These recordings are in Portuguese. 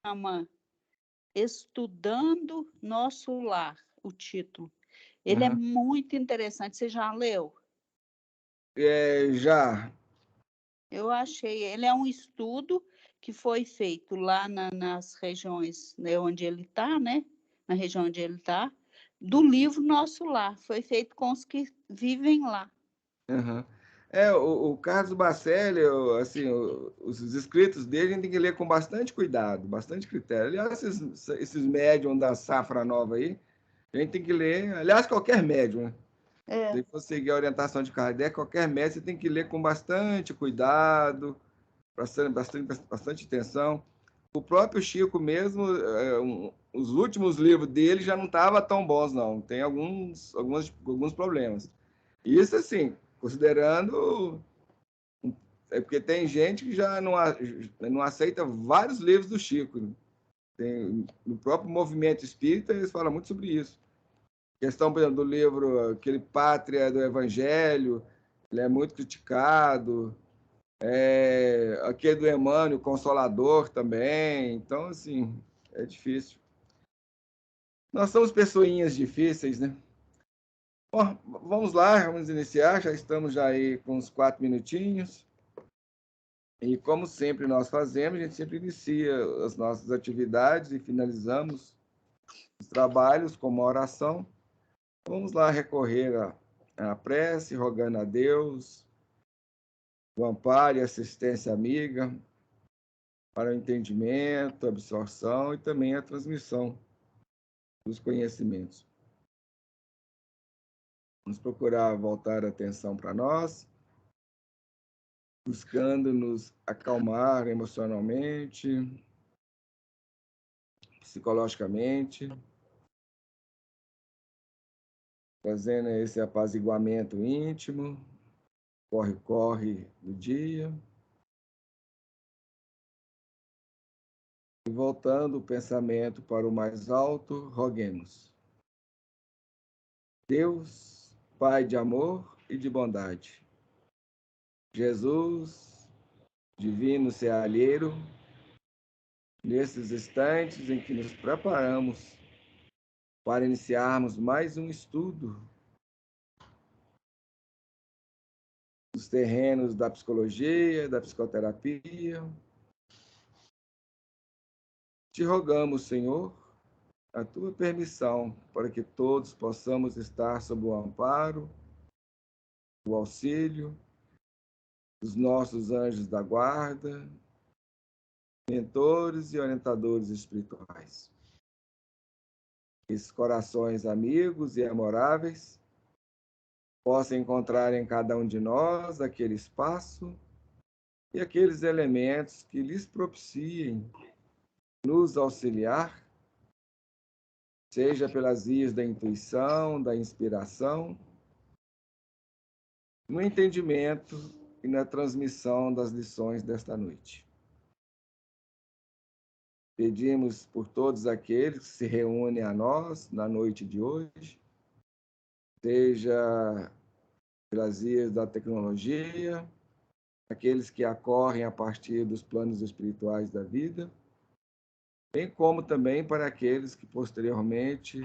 chama Estudando Nosso Lar, o título. Ele é Aham. muito interessante. Você já leu? Já. Eu achei. Ele é um estudo que foi feito lá nas regiões, né, onde ele está, né? Na região onde ele está, do livro Nosso Lar. Foi feito com os que vivem lá. Aham. O Carlos Bacelli, assim, os escritos dele a gente tem que ler com bastante cuidado, bastante critério. Aliás, esses médiums da safra nova aí, a gente tem que ler, aliás, qualquer médium, né? É. Se for seguir a orientação de Kardec, qualquer médium você tem que ler com bastante cuidado, bastante atenção. O próprio Chico mesmo, os últimos livros dele já não estavam tão bons, não. Tem alguns problemas. Isso, assim, considerando. É porque tem gente que já não aceita vários livros do Chico. Né? No próprio movimento espírita, eles falam muito sobre isso. A questão, por exemplo, do livro, aquele Pátria do Evangelho, ele é muito criticado. Aquele do Emmanuel, Consolador também. Então, assim, é difícil. Nós somos pessoinhas difíceis, né? Bom, vamos lá, vamos iniciar. Já estamos já aí com uns 4 minutinhos. E como sempre nós fazemos, a gente sempre inicia as nossas atividades e finalizamos os trabalhos com uma oração. Vamos lá recorrer à prece, rogando a Deus o amparo e assistência amiga para o entendimento, a absorção e também a transmissão dos conhecimentos. Vamos procurar voltar a atenção para nós, buscando nos acalmar emocionalmente, psicologicamente, fazendo esse apaziguamento íntimo, corre-corre do dia, e voltando o pensamento para o mais alto, roguemos. Deus, Pai de amor e de bondade, Jesus, divino cealheiro, nesses instantes em que nos preparamos para iniciarmos mais um estudo dos terrenos da psicologia, da psicoterapia. Te rogamos, Senhor, a tua permissão para que todos possamos estar sob o amparo, o auxílio dos nossos anjos da guarda, mentores e orientadores espirituais. Esses corações amigos e amoráveis possam encontrar em cada um de nós aquele espaço e aqueles elementos que lhes propiciem nos auxiliar, seja pelas vias da intuição, da inspiração, no entendimento e na transmissão das lições desta noite. Pedimos por todos aqueles que se reúnem a nós na noite de hoje, seja pelas vias da tecnologia, aqueles que acorrem a partir dos planos espirituais da vida, bem como também para aqueles que posteriormente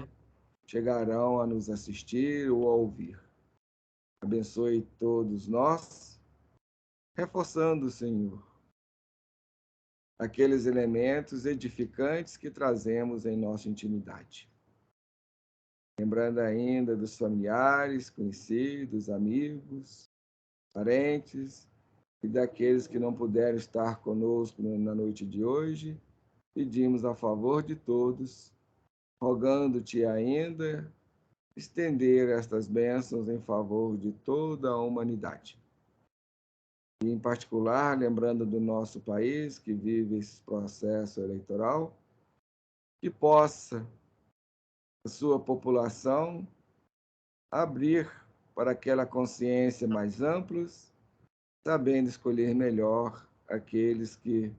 chegarão a nos assistir ou a ouvir. Abençoe todos nós, reforçando, Senhor, aqueles elementos edificantes que trazemos em nossa intimidade. Lembrando ainda dos familiares, conhecidos, amigos, parentes e daqueles que não puderam estar conosco na noite de hoje, pedimos a favor de todos, rogando-te ainda estender estas bênçãos em favor de toda a humanidade. E, em particular, lembrando do nosso país, que vive esse processo eleitoral, que possa a sua população abrir para aquela consciência mais ampla, sabendo escolher melhor aqueles que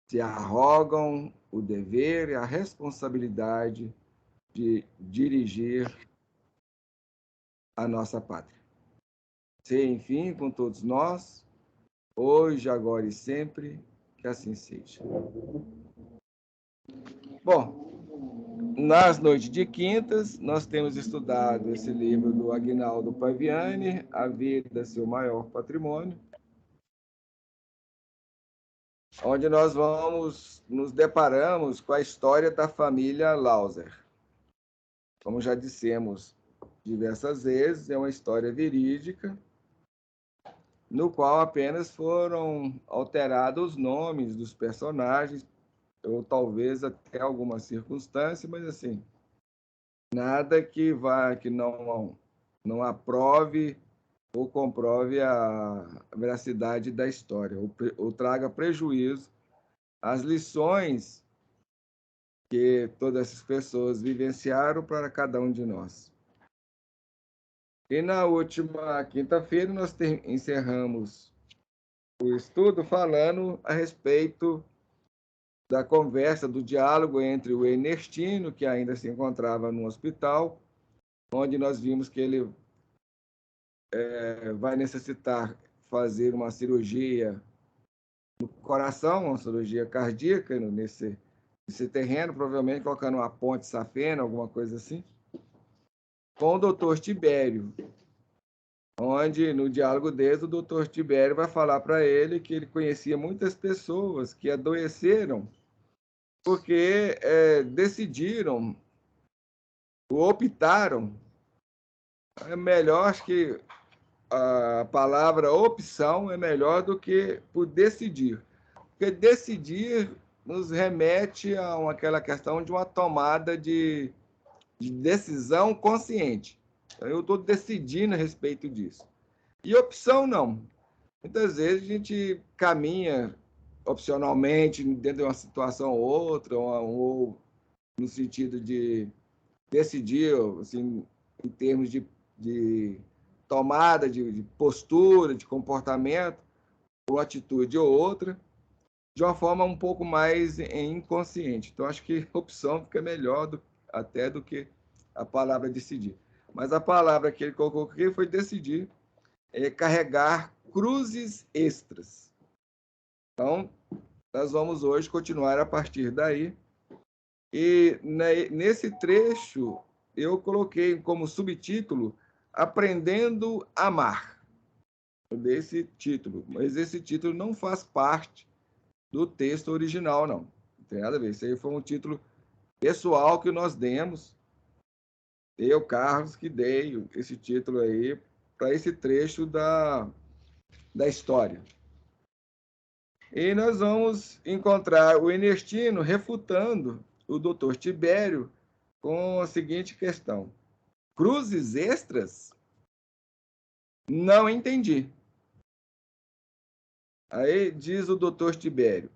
se arrogam o dever e a responsabilidade de dirigir a nossa pátria. Se, enfim, com todos nós, hoje, agora e sempre, que assim seja. Bom, nas noites de quintas, nós temos estudado esse livro do Aguinaldo Paviani, A Vida, Seu Maior Patrimônio, onde nós nos deparamos com a história da família Lauser. Como já dissemos diversas vezes, é uma história verídica, no qual apenas foram alterados os nomes dos personagens, ou talvez até alguma circunstância, mas assim, nada que não aprove ou comprove a veracidade da história, ou traga prejuízo às lições que todas essas pessoas vivenciaram para cada um de nós. E na última quinta-feira nós encerramos o estudo falando a respeito da conversa, do diálogo entre o Ernestino, que ainda se encontrava no hospital, onde nós vimos que ele vai necessitar fazer uma cirurgia no coração, uma cirurgia cardíaca nesse terreno, provavelmente colocando uma ponte safena, alguma coisa assim, com o doutor Tibério, onde, no diálogo deles, o doutor Tibério vai falar para ele que ele conhecia muitas pessoas que adoeceram porque decidiram, ou optaram, é melhor, acho que a palavra opção é melhor do que por decidir. Porque decidir nos remete a aquela questão de uma tomada de decisão consciente. Então, eu estou decidindo a respeito disso. E opção, não. Muitas vezes a gente caminha opcionalmente dentro de uma situação ou outra, ou no sentido de decidir, assim, em termos de tomada de postura, de comportamento, ou atitude ou outra, de uma forma um pouco mais inconsciente. Então, acho que opção fica melhor até do que a palavra decidir. Mas a palavra que ele colocou aqui foi decidir, carregar cruzes extras. Então, nós vamos hoje continuar a partir daí. E nesse trecho, eu coloquei como subtítulo Aprendendo a Amar. Desse título. Mas esse título não faz parte do texto original, não. Não tem nada a ver. Isso aí foi um título pessoal que nós demos. Eu, Carlos, que dei esse título aí para esse trecho da história. E nós vamos encontrar o Ernestino refutando o doutor Tibério com a seguinte questão: cruzes extras? Não entendi. Aí diz o doutor Tibério: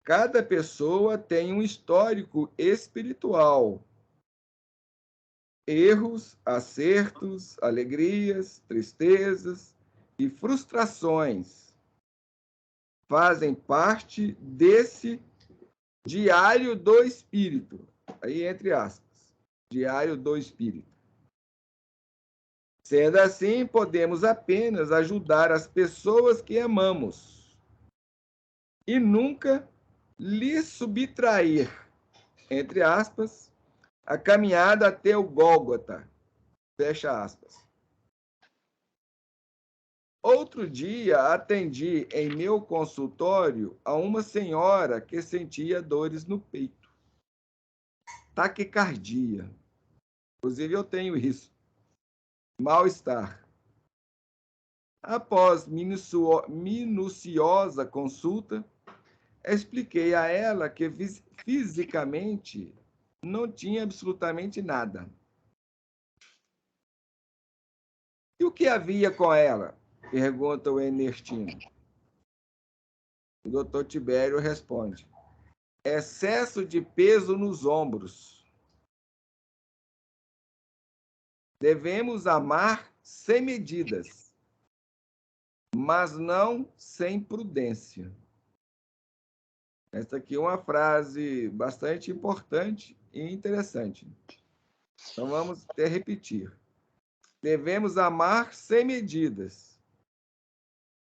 cada pessoa tem um histórico espiritual. Erros, acertos, alegrias, tristezas e frustrações fazem parte desse diário do espírito. Aí, entre aspas, diário do espírito. Sendo assim, podemos apenas ajudar as pessoas que amamos e nunca lhes subtrair, entre aspas, a caminhada até o Gólgota, fecha aspas. Outro dia, atendi em meu consultório a uma senhora que sentia dores no peito, taquicardia. Inclusive, eu tenho isso. Mal-estar. Após minuciosa consulta, expliquei a ela que fisicamente não tinha absolutamente nada. E o que havia com ela? Pergunta o Ernestino. O doutor Tibério responde: excesso de peso nos ombros. Devemos amar sem medidas, mas não sem prudência. Esta aqui é uma frase bastante importante e interessante. Então, vamos até repetir. Devemos amar sem medidas,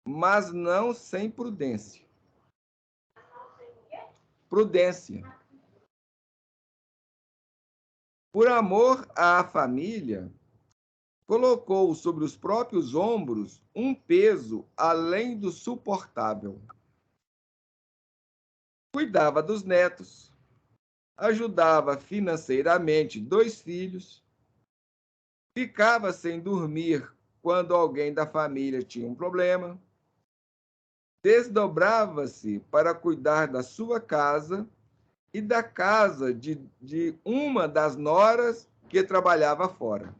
mas não sem prudência. Prudência. Por amor à família, colocou sobre os próprios ombros um peso além do suportável. Cuidava dos netos, ajudava financeiramente 2 filhos, ficava sem dormir quando alguém da família tinha um problema, desdobrava-se para cuidar da sua casa e da casa de uma das noras que trabalhava fora.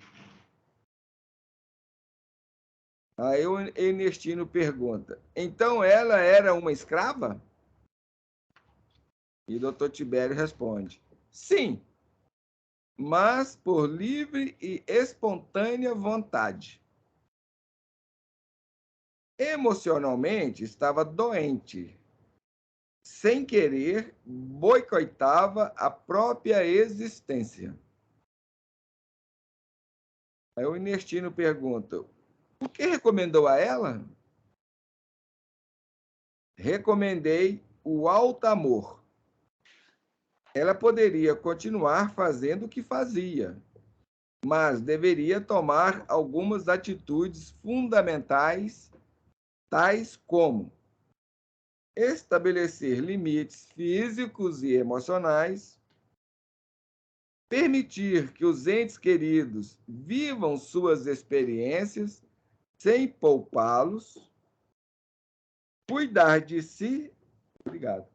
Aí o Ernestino pergunta: então ela era uma escrava? E o doutor Tibério responde: sim, mas por livre e espontânea vontade. Emocionalmente estava doente. Sem querer, boicotava a própria existência. Aí o Ernestino pergunta: o que recomendou a ela? Recomendei o alto amor. Ela poderia continuar fazendo o que fazia, mas deveria tomar algumas atitudes fundamentais, tais como estabelecer limites físicos e emocionais, permitir que os entes queridos vivam suas experiências sem poupá-los, cuidar de si, obrigado,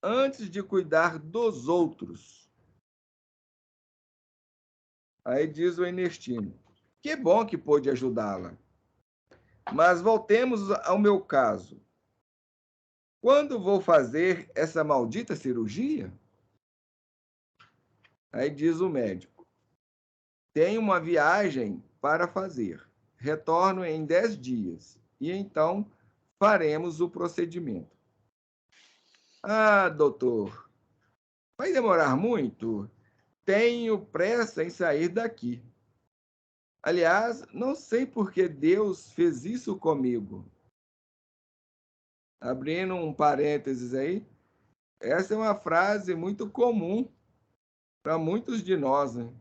antes de cuidar dos outros. Aí diz o Ernestino: que bom que pôde ajudá-la. Mas voltemos ao meu caso. Quando vou fazer essa maldita cirurgia? Aí diz o médico: tenho uma viagem para fazer. Retorno em 10 dias. E então faremos o procedimento. Ah, doutor, vai demorar muito? Tenho pressa em sair daqui. Aliás, não sei por que Deus fez isso comigo. Abrindo um parênteses aí, essa é uma frase muito comum para muitos de nós, né?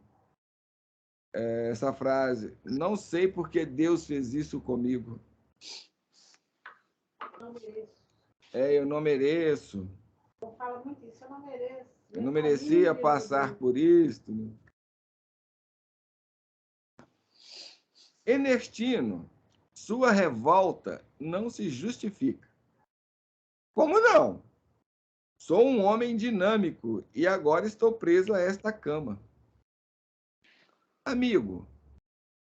Essa frase, não sei por que Deus fez isso comigo. Não mereço. Eu não mereço. Eu falo muito isso, eu não mereço. Eu não merecia passar por isto. Ernestino, sua revolta não se justifica. Como não? Sou um homem dinâmico e agora estou preso a esta cama. Amigo,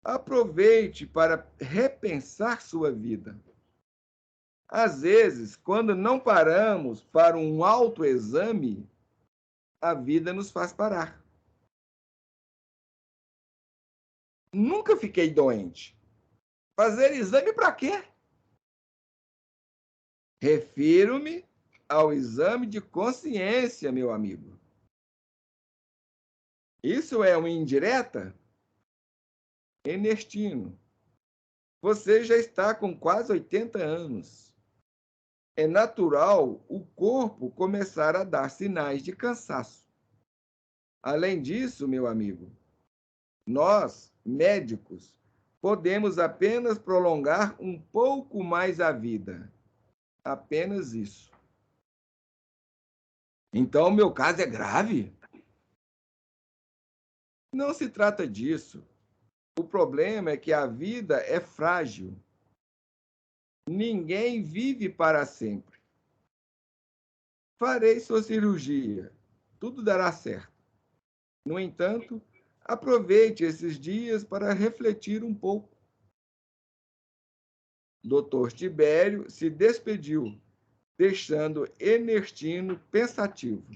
aproveite para repensar sua vida. Às vezes, quando não paramos para um autoexame, a vida nos faz parar. Nunca fiquei doente. Fazer exame para quê? Refiro-me ao exame de consciência, meu amigo. Isso é uma indireta? Ernestino, você já está com quase 80 anos. É natural o corpo começar a dar sinais de cansaço. Além disso, meu amigo, nós, médicos, podemos apenas prolongar um pouco mais a vida. Apenas isso. Então, meu caso é grave? Não se trata disso. O problema é que a vida é frágil. Ninguém vive para sempre. Farei sua cirurgia. Tudo dará certo. No entanto, aproveite esses dias para refletir um pouco. Dr. Tibério se despediu, deixando Ernestino pensativo.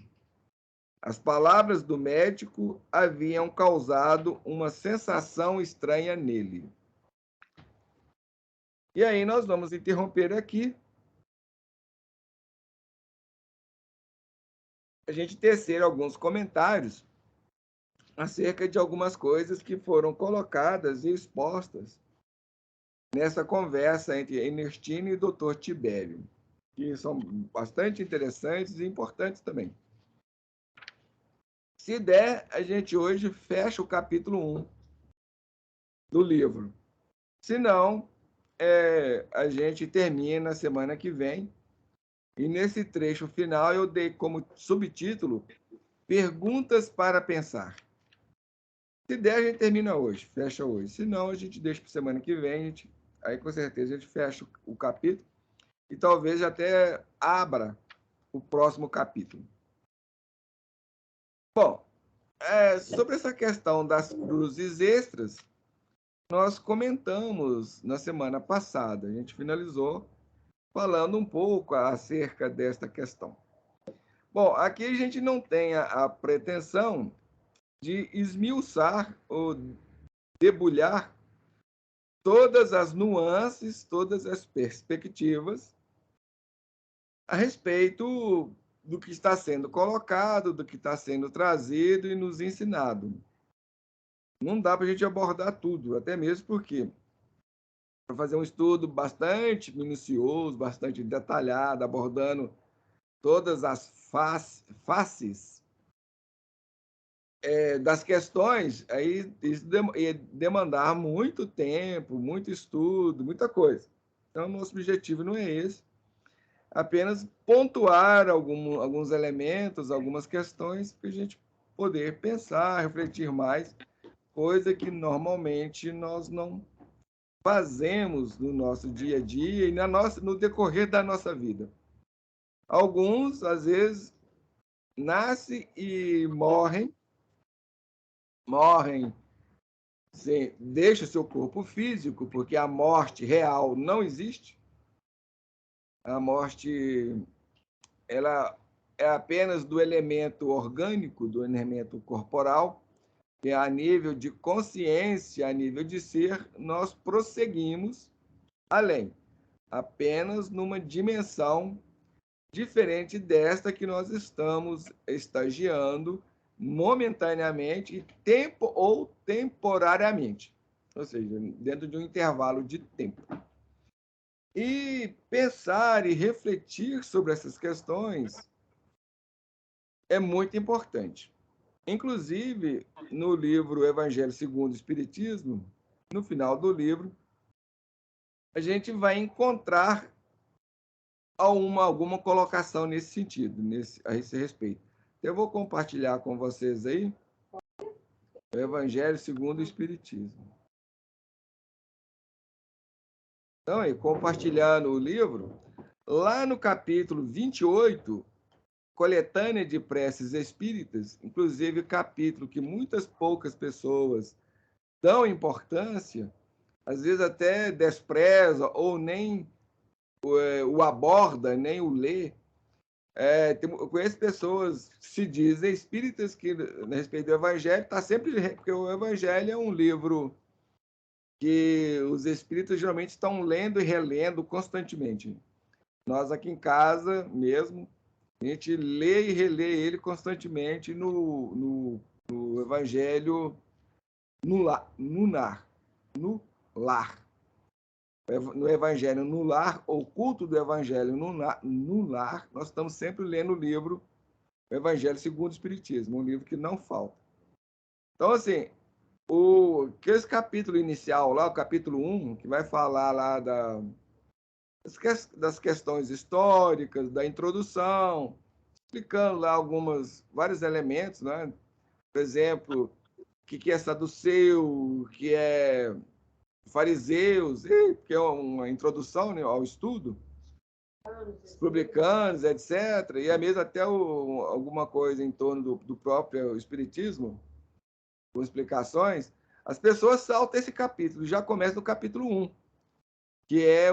As palavras do médico haviam causado uma sensação estranha nele. E aí nós vamos interromper aqui. A gente tecer alguns comentários acerca de algumas coisas que foram colocadas e expostas nessa conversa entre Ernestino e Dr. Tibério, que são bastante interessantes e importantes também. Se der, a gente hoje fecha o capítulo 1 do livro. Se não, a gente termina semana que vem. E nesse trecho final eu dei como subtítulo Perguntas para Pensar. Se der, a gente termina hoje, fecha hoje. Se não, a gente deixa para semana que vem. Aí, com certeza, a gente fecha o capítulo e talvez até abra o próximo capítulo. Bom, sobre essa questão das cruzes extras, nós comentamos na semana passada. A gente finalizou falando um pouco acerca desta questão. Bom, aqui a gente não tem a pretensão de esmiuçar ou debulhar todas as nuances, todas as perspectivas a respeito do que está sendo colocado, do que está sendo trazido e nos ensinado. Não dá para a gente abordar tudo, até mesmo porque para fazer um estudo bastante minucioso, bastante detalhado, abordando todas as faces das questões, aí isso ia demandar muito tempo, muito estudo, muita coisa. Então, nosso objetivo não é esse, apenas pontuar alguns elementos, algumas questões, para a gente poder pensar, refletir mais, coisa que normalmente nós não fazemos no nosso dia a dia e no decorrer da nossa vida. Alguns, às vezes, nascem e morrem, deixa o seu corpo físico, porque a morte real não existe. A morte, ela é apenas do elemento orgânico, do elemento corporal, e a nível de consciência, a nível de ser, nós prosseguimos além, apenas numa dimensão diferente desta que nós estamos estagiando momentaneamente e temporariamente, ou seja, dentro de um intervalo de tempo. E pensar e refletir sobre essas questões é muito importante. Inclusive, no livro Evangelho segundo o Espiritismo, no final do livro, a gente vai encontrar alguma colocação nesse sentido, a esse respeito. Eu vou compartilhar com vocês aí o Evangelho segundo o Espiritismo. Então, aí, compartilhando o livro, lá no capítulo 28, Coletânea de Preces Espíritas, inclusive capítulo que muitas poucas pessoas dão importância, às vezes até despreza ou nem o aborda, nem o lê. Eu conheço pessoas que se dizem espíritas que, a respeito do Evangelho, está sempre. Porque o Evangelho é um livro que os espíritas geralmente estão lendo e relendo constantemente. Nós aqui em casa mesmo, a gente lê e relê ele constantemente no Evangelho no lar. No Evangelho no Lar, ou Culto do Evangelho no Lar, nós estamos sempre lendo o livro o Evangelho segundo o Espiritismo, um livro que não falta. Então, assim, esse capítulo inicial lá, o capítulo 1, que vai falar lá das questões históricas, da introdução, explicando lá vários elementos, né? Por exemplo, o que é saduceu, o que é fariseus, que é uma introdução, né, ao estudo, os publicanos, etc. E é mesmo até alguma coisa em torno do próprio Espiritismo, com explicações. As pessoas saltam esse capítulo, já começa no capítulo 1, que é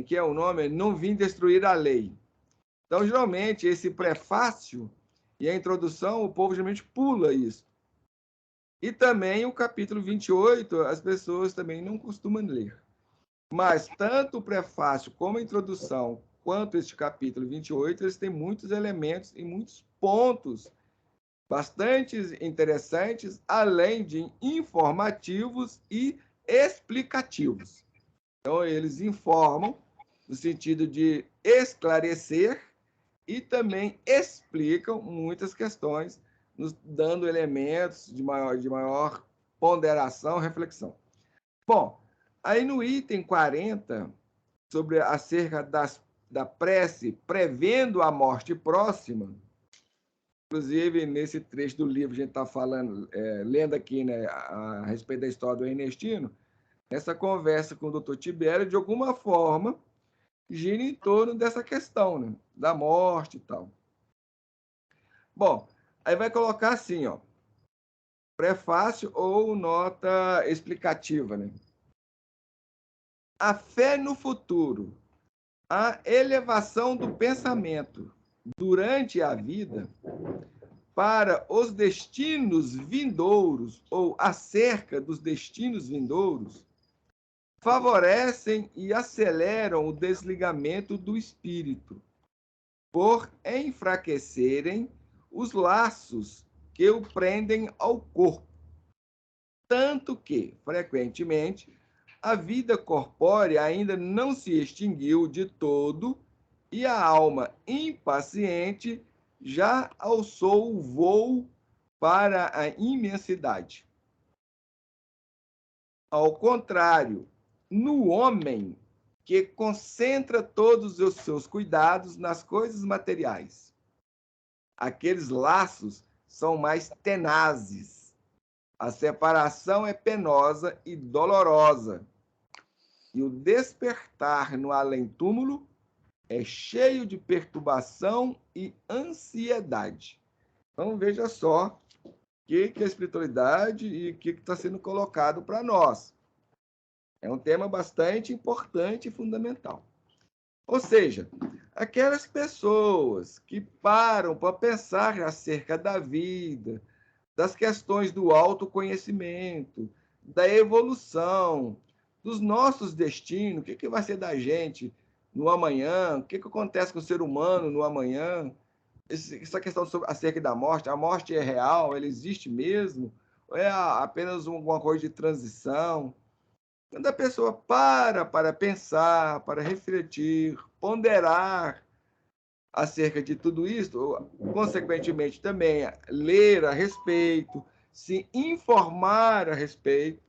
que é o nome? Não vim destruir a lei. Então, geralmente, esse prefácio e a introdução, o povo geralmente pula isso. E também o capítulo 28, as pessoas também não costumam ler. Mas tanto o prefácio como a introdução, quanto este capítulo 28, eles têm muitos elementos e muitos pontos bastante interessantes, além de informativos e explicativos. Então, eles informam no sentido de esclarecer e também explicam muitas questões, nos dando elementos de maior ponderação, reflexão. Bom, aí no item 40, acerca da prece prevendo a morte próxima, inclusive nesse trecho do livro que a gente está falando, lendo aqui, né, a respeito da história do Ernestino, essa conversa com o Dr. Tibério, de alguma forma, gira em torno dessa questão, né, da morte e tal. Bom, aí vai colocar assim, ó, prefácio ou nota explicativa, né? A fé no futuro, a elevação do pensamento durante a vida para os destinos vindouros ou acerca dos destinos vindouros favorecem e aceleram o desligamento do espírito por enfraquecerem os laços que o prendem ao corpo, tanto que, frequentemente, a vida corpórea ainda não se extinguiu de todo e a alma impaciente já alçou o voo para a imensidade. Ao contrário, no homem que concentra todos os seus cuidados nas coisas materiais, aqueles laços são mais tenazes. A separação é penosa e dolorosa. E o despertar no além-túmulo é cheio de perturbação e ansiedade. Então, veja só o que é a espiritualidade e o que está sendo colocado para nós. É um tema bastante importante e fundamental. Ou seja, aquelas pessoas que param para pensar acerca da vida, das questões do autoconhecimento, da evolução, dos nossos destinos, o que vai ser da gente no amanhã, o que acontece com o ser humano no amanhã, essa questão acerca da morte, a morte é real, ela existe mesmo, ou é apenas alguma coisa de transição? Quando a pessoa para pensar, para refletir, ponderar acerca de tudo isso, consequentemente também ler a respeito, se informar a respeito,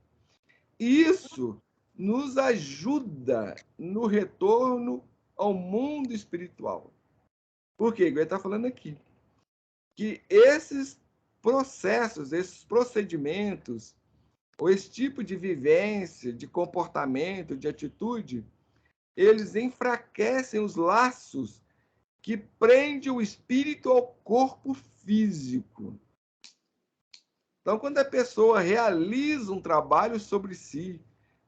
isso nos ajuda no retorno ao mundo espiritual. Por quê? Ele está falando aqui que esses processos, esses procedimentos, ou esse tipo de vivência, de comportamento, de atitude, eles enfraquecem os laços que prendem o espírito ao corpo físico. Então, quando a pessoa realiza um trabalho sobre si,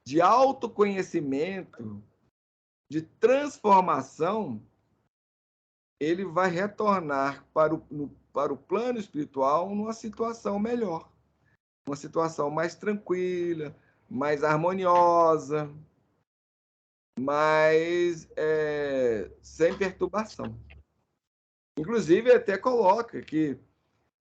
de autoconhecimento, de transformação, ele vai retornar para o plano espiritual numa situação melhor, uma situação mais tranquila, mais harmoniosa, mas sem perturbação. Inclusive, até coloca que,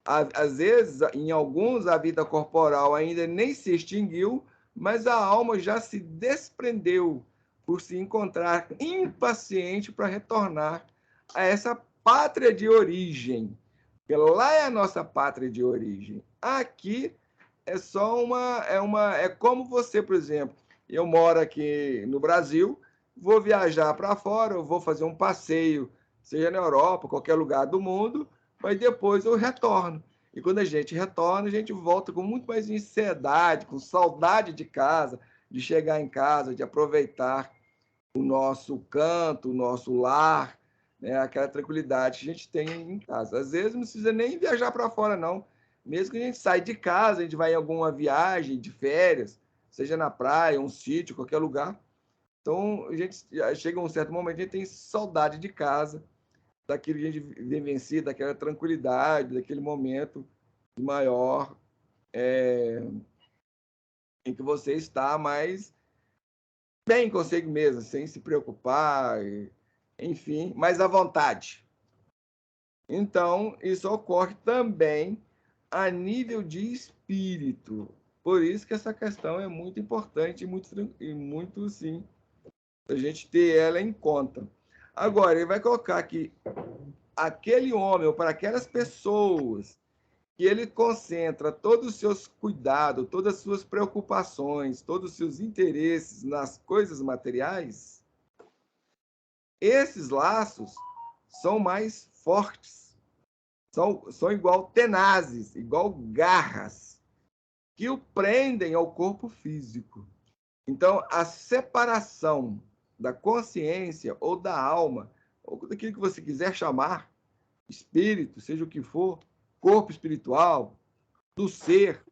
às vezes, em alguns, a vida corporal ainda nem se extinguiu, mas a alma já se desprendeu por se encontrar impaciente para retornar a essa pátria de origem. Porque lá é a nossa pátria de origem. Aqui é só é como você, por exemplo, eu moro aqui no Brasil, vou viajar para fora, eu vou fazer um passeio, seja na Europa, qualquer lugar do mundo, mas depois eu retorno. E quando a gente retorna, a gente volta com muito mais ansiedade, com saudade de casa, de chegar em casa, de aproveitar o nosso canto, o nosso lar, né? Aquela tranquilidade que a gente tem em casa. Às vezes não precisa nem viajar para fora, não. Mesmo que a gente saia de casa, a gente vai em alguma viagem de férias, seja na praia, um sítio, qualquer lugar. Então, a gente chega um certo momento, a gente tem saudade de casa, daquilo que a gente vivencia, daquela tranquilidade, daquele momento maior em que você está mais bem consigo mesmo, sem se preocupar, enfim, mais à vontade. Então, isso ocorre também a nível de espírito. Por isso que essa questão é muito importante e muito sim, a gente ter ela em conta. Agora, ele vai colocar que aquele homem ou para aquelas pessoas que ele concentra todos os seus cuidados, todas as suas preocupações, todos os seus interesses nas coisas materiais, esses laços são mais fortes, são igual tenazes, igual garras, que o prendem ao corpo físico. Então, a separação da consciência ou da alma, ou daquilo que você quiser chamar, espírito, seja o que for, corpo espiritual, do ser,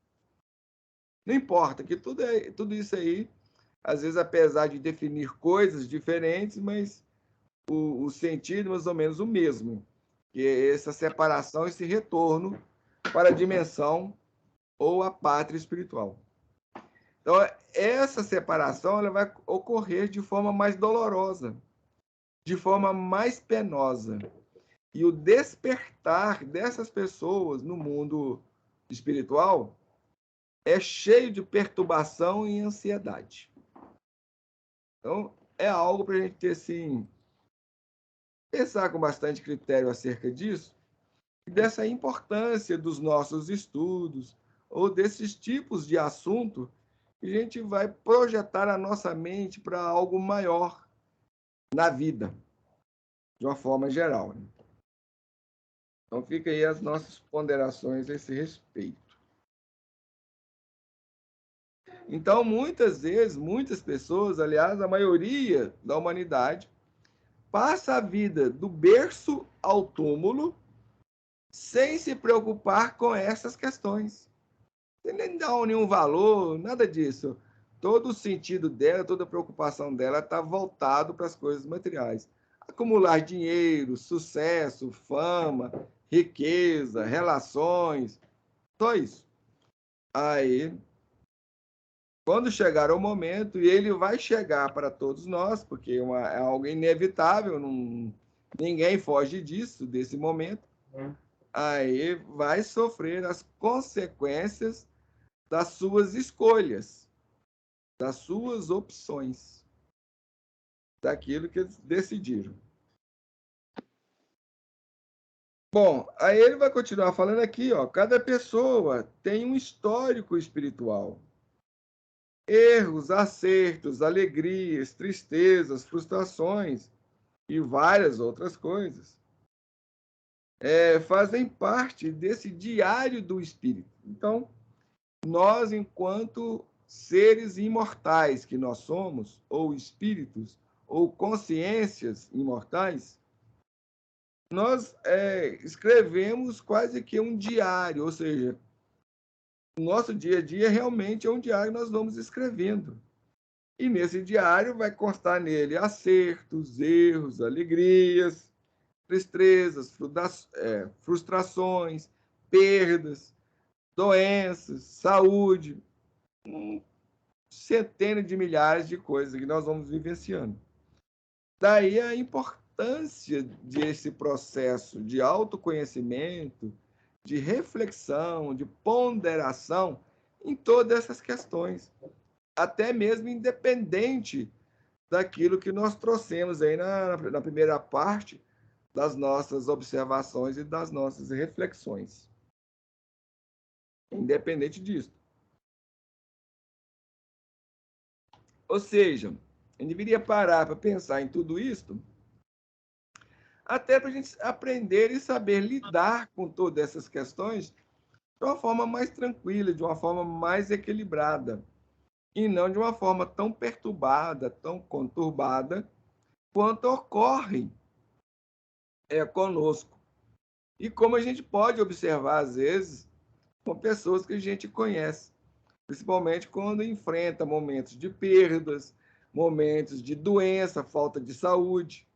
não importa, que tudo isso aí, às vezes, apesar de definir coisas diferentes, mas o sentido é mais ou menos o mesmo, que é essa separação, esse retorno para a dimensão ou a pátria espiritual. Então, essa separação ela vai ocorrer de forma mais dolorosa, de forma mais penosa. E o despertar dessas pessoas no mundo espiritual é cheio de perturbação e ansiedade. Então, é algo para a gente ter, assim, pensar com bastante critério acerca disso, e dessa importância dos nossos estudos, ou desses tipos de assunto, que a gente vai projetar a nossa mente para algo maior na vida, de uma forma geral. Então, fica aí as nossas ponderações a esse respeito. Então, muitas vezes, muitas pessoas, aliás, a maioria da humanidade, passa a vida do berço ao túmulo sem se preocupar com essas questões. Sem nem dar nenhum valor, nada disso. Todo o sentido dela, toda a preocupação dela está voltado para as coisas materiais. Acumular dinheiro, sucesso, fama, riqueza, relações, só isso. Aí, quando chegar o momento, e ele vai chegar para todos nós, porque é algo inevitável, ninguém foge disso, desse momento, aí vai sofrer as consequências das suas escolhas, das suas opções, daquilo que eles decidiram. Bom, aí ele vai continuar falando aqui, ó, cada pessoa tem um histórico espiritual. Erros, acertos, alegrias, tristezas, frustrações e várias outras coisas fazem parte desse diário do espírito. Então, nós, enquanto seres imortais que nós somos, ou espíritos, ou consciências imortais, nós escrevemos quase que um diário, ou seja, o nosso dia a dia realmente é um diário que nós vamos escrevendo. E nesse diário vai constar nele acertos, erros, alegrias, tristezas, frustrações, perdas, doenças, saúde, centenas de milhares de coisas que nós vamos vivenciando. Daí a importância desse processo de autoconhecimento, de reflexão, de ponderação em todas essas questões, até mesmo independente daquilo que nós trouxemos aí na primeira parte das nossas observações e das nossas reflexões. Independente disso. Ou seja, a gente deveria parar para pensar em tudo isso, até para a gente aprender e saber lidar com todas essas questões de uma forma mais tranquila, de uma forma mais equilibrada, e não de uma forma tão perturbada, tão conturbada, quanto ocorre conosco. E como a gente pode observar, às vezes, com pessoas que a gente conhece, principalmente quando enfrenta momentos de perdas, momentos de doença, falta de saúde,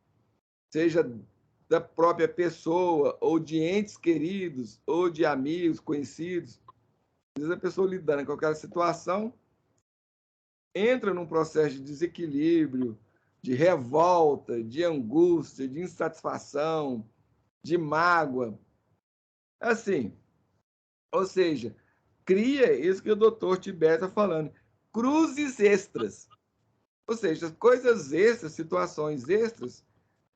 seja da própria pessoa, ou de entes queridos, ou de amigos, conhecidos. Às vezes a pessoa lidando com aquela situação entra num processo de desequilíbrio, de revolta, de angústia, de insatisfação, de mágoa. Assim, ou seja, cria isso que o doutor Tibério está falando, cruzes extras. Ou seja, coisas extras, situações extras,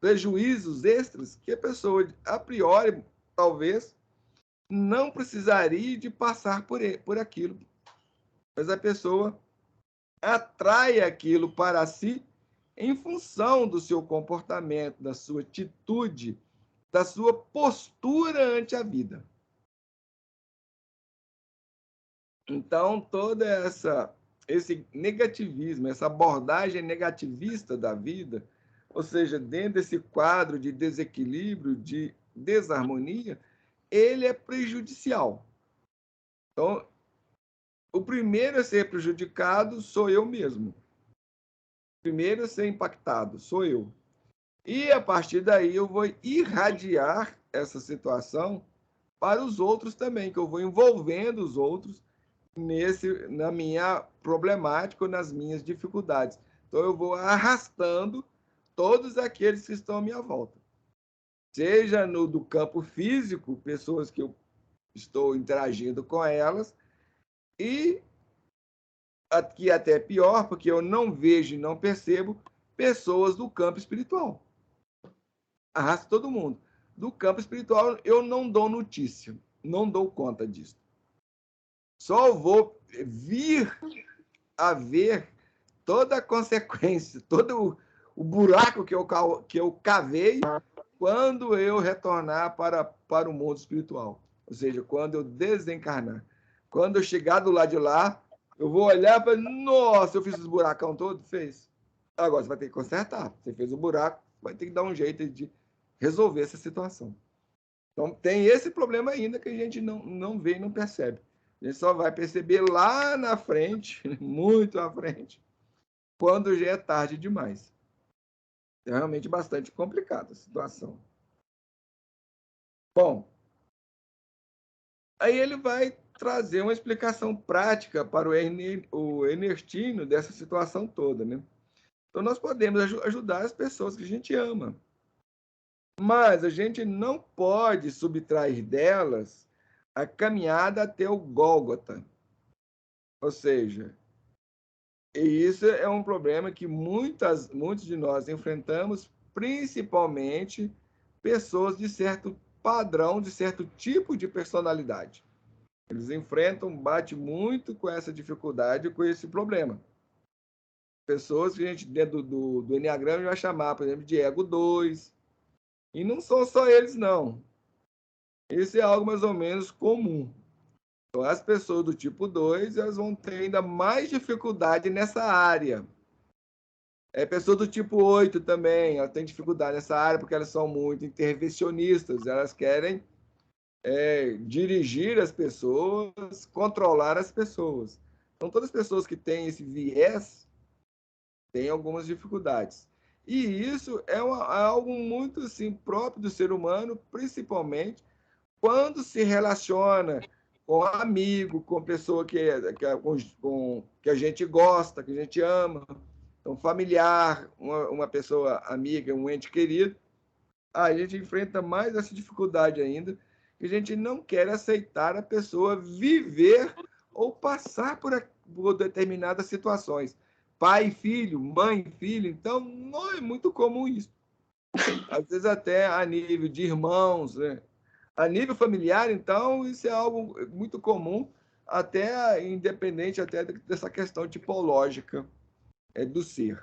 prejuízos extras que a pessoa, a priori, talvez, não precisaria de passar por aquilo. Mas a pessoa atrai aquilo para si em função do seu comportamento, da sua atitude, da sua postura ante a vida. Então, todo esse negativismo, essa abordagem negativista da vida, ou seja, dentro desse quadro de desequilíbrio, de desarmonia, ele é prejudicial. Então, o primeiro a ser prejudicado sou eu mesmo. O primeiro a ser impactado sou eu. E, a partir daí, eu vou irradiar essa situação para os outros também, que eu vou envolvendo os outros na minha problemática ou nas minhas dificuldades. Então, eu vou arrastando todos aqueles que estão à minha volta. Seja do campo físico, pessoas que eu estou interagindo com elas, e aqui até pior, porque eu não vejo e não percebo pessoas do campo espiritual. Arrasto todo mundo. Do campo espiritual, eu não dou notícia, não dou conta disso. Só vou vir a ver toda a consequência, todo o buraco que eu cavei quando eu retornar para o mundo espiritual. Ou seja, quando eu desencarnar. Quando eu chegar do lado de lá, eu vou olhar e falar, nossa, eu fiz esse buracão todo? Fez. Agora você vai ter que consertar. Você fez o buraco, vai ter que dar um jeito de resolver essa situação. Então, tem esse problema ainda que a gente não vê e não percebe. A gente só vai perceber lá na frente, muito à frente, quando já é tarde demais. É realmente bastante complicada a situação. Bom, aí ele vai trazer uma explicação prática para o Ernestina dessa situação toda, né? Então, nós podemos ajudar as pessoas que a gente ama. Mas a gente não pode subtrair delas a caminhada até o Gólgota. Ou seja, e isso é um problema que muitos de nós enfrentamos, principalmente pessoas de certo padrão, de certo tipo de personalidade. Eles bate muito com essa dificuldade, com esse problema. Pessoas que a gente, dentro do Enneagrama, vai chamar, por exemplo, de ego 2. E não são só eles, não. Isso é algo mais ou menos comum. Então, as pessoas do tipo 2, elas vão ter ainda mais dificuldade nessa área. Pessoas do tipo 8 também, elas têm dificuldade nessa área porque elas são muito intervencionistas, elas querem dirigir as pessoas, controlar as pessoas. Então, todas as pessoas que têm esse viés têm algumas dificuldades. E isso é algo muito assim, próprio do ser humano, principalmente quando se relaciona com amigo, com pessoa que a gente gosta, que a gente ama, então familiar, uma pessoa amiga, um ente querido, a gente enfrenta mais essa dificuldade ainda, que a gente não quer aceitar a pessoa viver ou passar por determinadas situações. Pai e filho, mãe e filho, então não é muito comum isso. Às vezes até a nível de irmãos, né? A nível familiar, então, isso é algo muito comum, até independente até dessa questão tipológica do ser.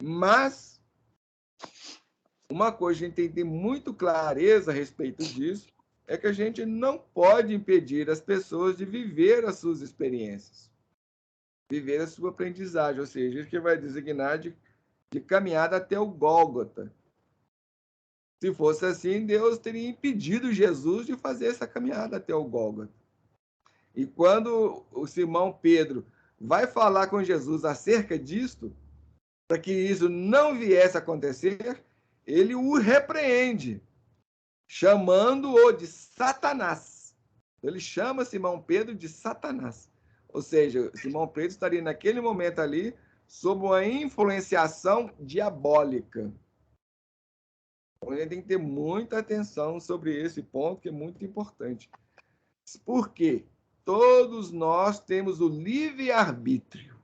Mas uma coisa que a gente tem que ter muito clareza a respeito disso é que a gente não pode impedir as pessoas de viver as suas experiências, viver a sua aprendizagem, ou seja, isso que vai designar de caminhada até o Gólgota. Se fosse assim, Deus teria impedido Jesus de fazer essa caminhada até o Gólgota. E quando o Simão Pedro vai falar com Jesus acerca disto, para que isso não viesse a acontecer, ele o repreende, chamando-o de Satanás. Ele chama Simão Pedro de Satanás. Ou seja, Simão Pedro estaria naquele momento ali sob uma influenciação diabólica. Então, a gente tem que ter muita atenção sobre esse ponto, que é muito importante. Por quê? Todos nós temos o livre-arbítrio.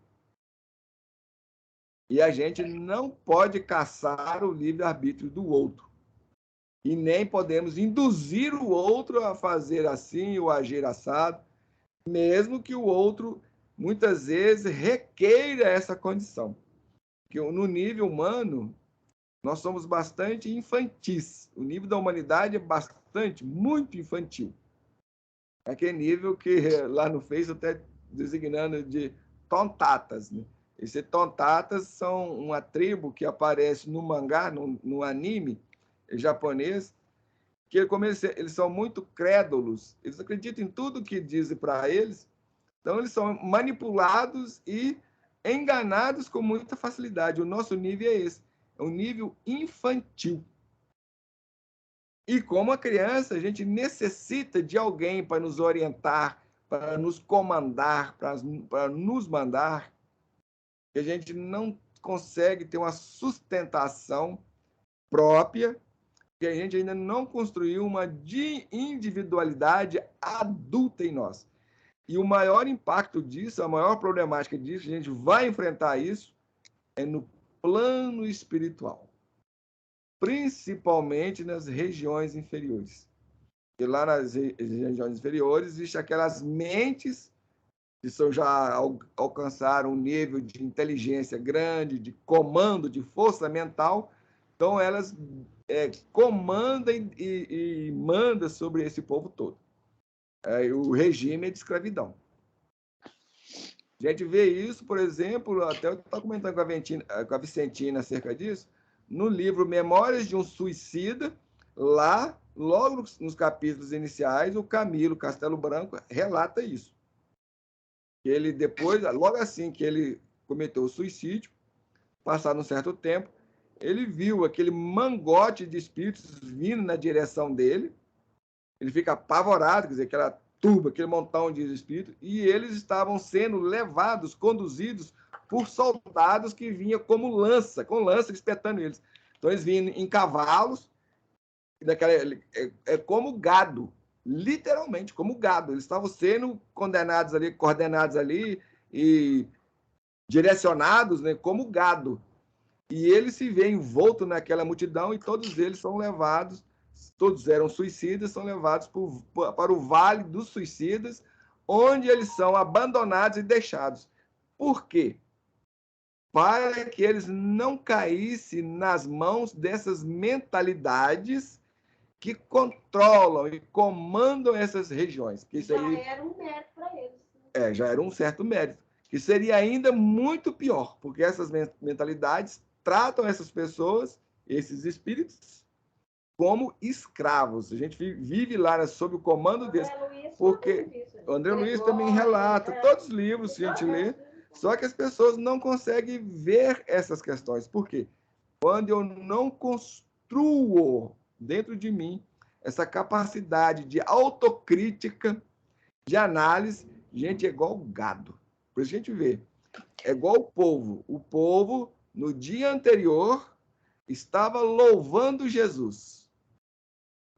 E a gente não pode caçar o livre-arbítrio do outro. E nem podemos induzir o outro a fazer assim ou agir assado, mesmo que o outro, muitas vezes, requeira essa condição. Porque no nível humano, nós somos bastante infantis. O nível da humanidade é bastante, muito infantil. É aquele nível que lá no Face até designando de tontatas. Né? Esses tontatas são uma tribo que aparece no mangá, no anime japonês, que eles são muito crédulos. Eles acreditam em tudo que dizem para eles. Então, eles são manipulados e enganados com muita facilidade. O nosso nível é esse. É um nível infantil. E como a criança, a gente necessita de alguém para nos orientar, para nos comandar, para nos mandar. E a gente não consegue ter uma sustentação própria, que a gente ainda não construiu uma individualidade adulta em nós. E o maior impacto disso, a maior problemática disso, a gente vai enfrentar isso, é no plano espiritual. Principalmente nas regiões inferiores. E lá nas regiões inferiores existem aquelas mentes que já alcançaram um nível de inteligência grande, de comando, de força mental. Então, elas comandam e mandam sobre esse povo todo. O regime é de escravidão. A gente vê isso, por exemplo, até eu estava comentando com a Vicentina acerca disso, no livro Memórias de um Suicida, lá, logo nos capítulos iniciais, o Camilo Castelo Branco relata isso. Ele depois, logo assim que ele cometeu o suicídio, passado um certo tempo, ele viu aquele mangote de espíritos vindo na direção dele, ele fica apavorado, quer dizer, aquela turba, aquele montão de espíritos, e eles estavam sendo levados, conduzidos por soldados que vinham como lança, com lança espetando eles. Então eles vinham em cavalos, como gado, literalmente como gado. Eles estavam sendo condenados ali, coordenados ali e direcionados, né, como gado. E ele se vê envolto naquela multidão e todos eles são levados, todos eram suicidas, são levados para o Vale dos Suicidas, onde eles são abandonados e deixados. Por quê? Para que eles não caíssem nas mãos dessas mentalidades que controlam e comandam essas regiões. Que isso aí, já era um mérito para eles. já era um certo mérito. Que seria ainda muito pior, porque essas mentalidades tratam essas pessoas, esses espíritos, como escravos. A gente vive lá sob o comando deles. Porque o André Luiz também relata, todos os livros que a gente lê, só que as pessoas não conseguem ver essas questões. Por quê? Quando eu não construo dentro de mim essa capacidade de autocrítica, de análise, gente, é igual gado. Por isso a gente vê. É igual o povo. O povo, no dia anterior, estava louvando Jesus.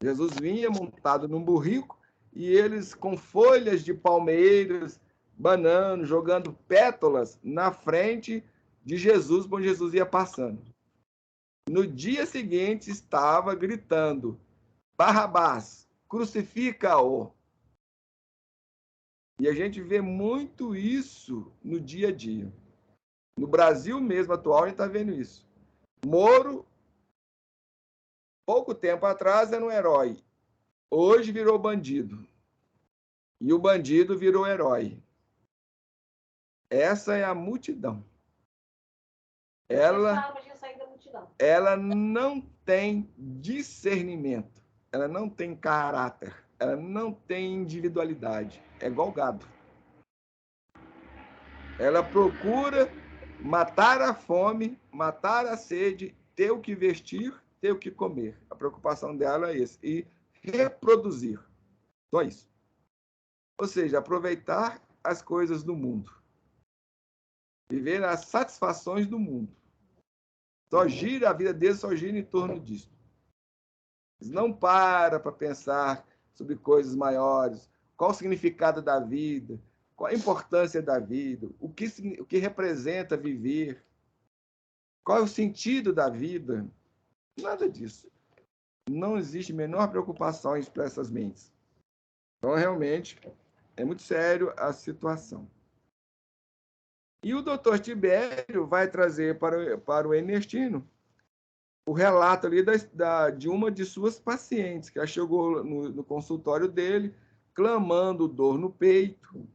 Jesus vinha montado num burrico e eles com folhas de palmeiras, bananas, jogando pétalas na frente de Jesus, quando Jesus ia passando. No dia seguinte estava gritando: Barrabás, crucifica-o. E a gente vê muito isso no dia a dia. No Brasil mesmo atual, a gente está vendo isso. Moro, pouco tempo atrás, era um herói. Hoje virou bandido. E o bandido virou herói. Essa é a multidão. Ela não tem discernimento. Ela não tem caráter. Ela não tem individualidade. É igual gado. Ela procura matar a fome, matar a sede, ter o que vestir, ter o que comer. A preocupação dela é essa. E reproduzir. Só isso. Ou seja, aproveitar as coisas do mundo. Viver as satisfações do mundo. Só gira, a vida deles só gira em torno disso. Eles não param para pensar sobre coisas maiores, qual o significado da vida, qual a importância da vida, o que representa viver. Qual é o sentido da vida? Nada disso. Não existe a menor preocupação para essas mentes. Então, realmente, é muito sério a situação. E o doutor Tibério vai trazer para o Ernestino o relato ali de uma de suas pacientes, que chegou no consultório dele, clamando dor no peito,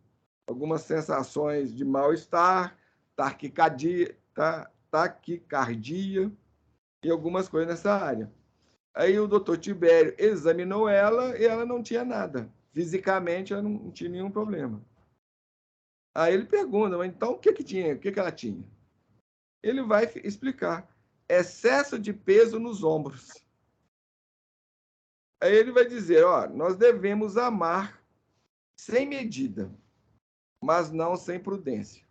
algumas sensações de mal-estar, taquicardia e algumas coisas nessa área. Aí o doutor Tibério examinou ela e ela não tinha nada. Fisicamente, ela não tinha nenhum problema. Aí ele pergunta, mas então o que tinha? O que ela tinha? Ele vai explicar. Excesso de peso nos ombros. Aí ele vai dizer, ó, nós devemos amar sem medida, mas não sem prudência.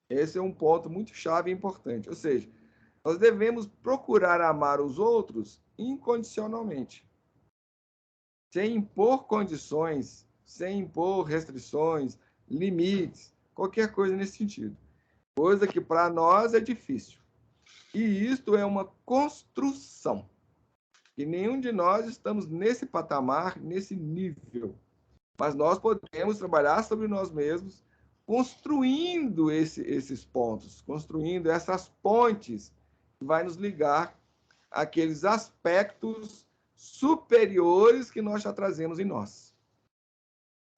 Esse é um ponto muito chave e importante. Ou seja, nós devemos procurar amar os outros incondicionalmente, sem impor condições, sem impor restrições, limites, qualquer coisa nesse sentido. Coisa que para nós é difícil. E isto é uma construção. E nenhum de nós estamos nesse patamar, nesse nível. Mas nós podemos trabalhar sobre nós mesmos, construindo esses pontos, construindo essas pontes que vai nos ligar àqueles aspectos superiores que nós já trazemos em nós,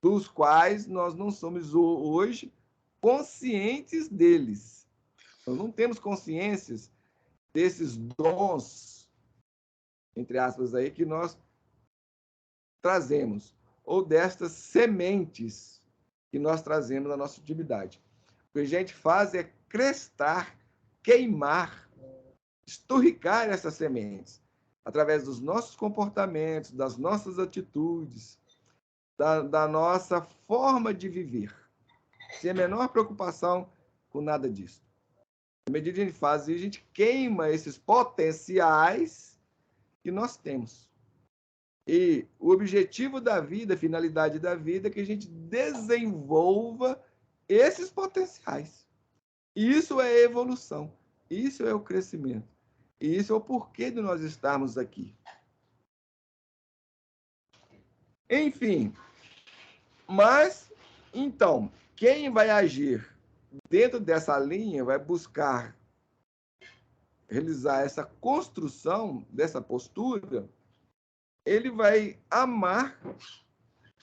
dos quais nós não somos hoje conscientes deles. Nós não temos consciências desses dons, entre aspas, aí, que nós trazemos, ou destas sementes que nós trazemos na nossa atividade. O que a gente faz é crestar, queimar, esturricar essas sementes, através dos nossos comportamentos, das nossas atitudes, da nossa forma de viver, sem a menor preocupação com nada disso. À medida que a gente faz isso, a gente queima esses potenciais que nós temos. E o objetivo da vida, a finalidade da vida, é que a gente desenvolva esses potenciais. Isso é evolução. Isso é o crescimento. E isso é o porquê de nós estarmos aqui. Enfim, mas, então, quem vai agir dentro dessa linha, vai buscar realizar essa construção dessa postura, ele vai amar,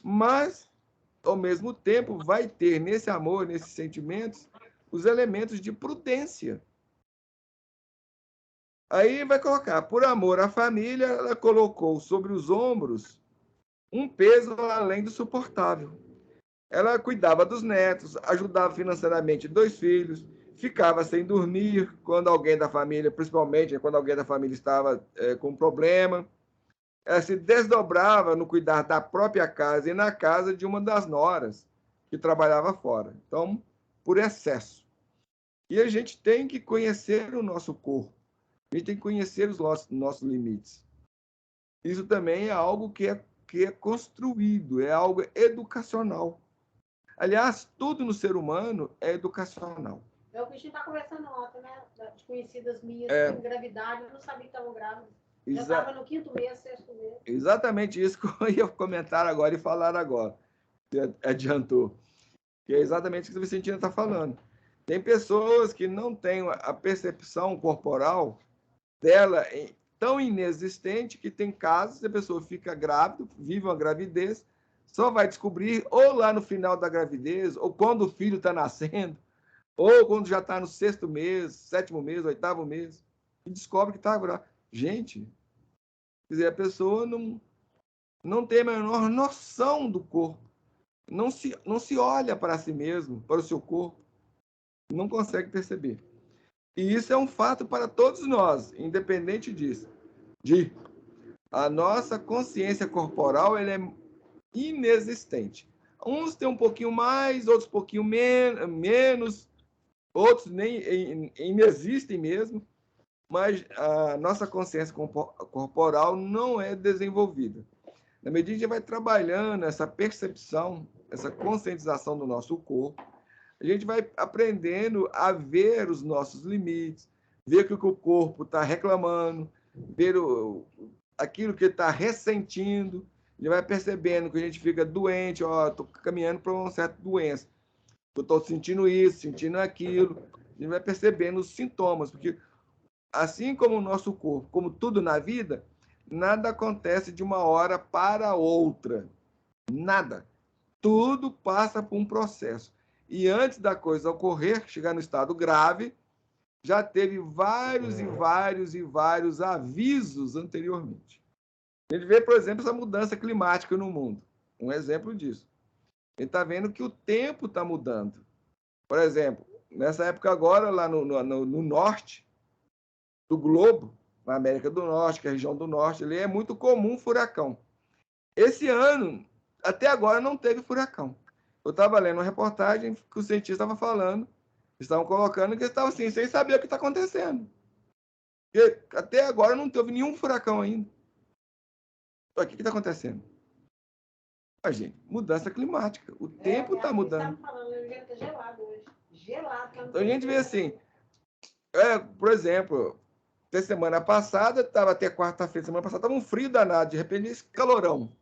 mas, ao mesmo tempo, vai ter nesse amor, nesses sentimentos, os elementos de prudência. Aí vai colocar, por amor à família, ela colocou sobre os ombros um peso além do suportável. Ela cuidava dos netos, ajudava financeiramente 2 filhos, ficava sem dormir quando alguém da família, principalmente quando alguém da família estava com problema. Ela se desdobrava no cuidar da própria casa e na casa de uma das noras que trabalhava fora. Então, por excesso. E a gente tem que conhecer o nosso corpo. A gente tem que conhecer os nossos limites. Isso também é algo que é construído, é algo educacional. Aliás, tudo no ser humano é educacional. É o que a gente está conversando ontem, né? De conhecidas minhas que engravidaram, eu não sabia que estavam grávidas. Já estava no 5º mês, 6º mês. Exatamente isso que eu ia comentar agora e falar agora. Você adiantou. Que é exatamente o que a Vicentina está falando. Tem pessoas que não têm a percepção corporal dela tão inexistente que tem casos que a pessoa fica grávida, vive uma gravidez, só vai descobrir ou lá no final da gravidez, ou quando o filho está nascendo, ou quando já está no 6º mês, 7º mês, 8º mês, e descobre que está grávida. Gente, quer dizer, a pessoa não tem a menor noção do corpo, não se olha para si mesmo, para o seu corpo, não consegue perceber. E isso é um fato para todos nós, independente disso. A nossa consciência corporal ela é inexistente. Uns têm um pouquinho mais, outros um pouquinho menos, outros nem inexistem mesmo, mas a nossa consciência corporal não é desenvolvida. Na medida que a gente vai trabalhando essa percepção, essa conscientização do nosso corpo, a a gente vai aprendendo a ver os nossos limites, ver o que o corpo está reclamando, ver aquilo que está ressentindo. A gente vai percebendo que a gente fica doente, estou caminhando para uma certa doença. Eu estou sentindo isso, sentindo aquilo. A gente vai percebendo os sintomas, porque assim como o nosso corpo, como tudo na vida, nada acontece de uma hora para outra. Nada. Tudo passa por um processo. E antes da coisa ocorrer, chegar no estado grave, já teve vários e vários e vários avisos anteriormente. A gente vê, por exemplo, essa mudança climática no mundo. Um exemplo disso. A gente está vendo que o tempo está mudando. Por exemplo, nessa época agora, lá no norte do globo, na América do Norte, que é a região do norte, ali é muito comum furacão. Esse ano, até agora, não teve furacão. Eu estava lendo uma reportagem que o cientista estava falando, estavam colocando que estavam assim, sem saber o que está acontecendo. Porque até agora não teve nenhum furacão ainda. O que está acontecendo? Gente, mudança climática. O tempo está mudando. Falando, está gelado hoje. Gelado. Então a gente vê assim, por exemplo, até semana passada, estava até quarta-feira, semana passada, estava um frio danado, de repente esse calorão.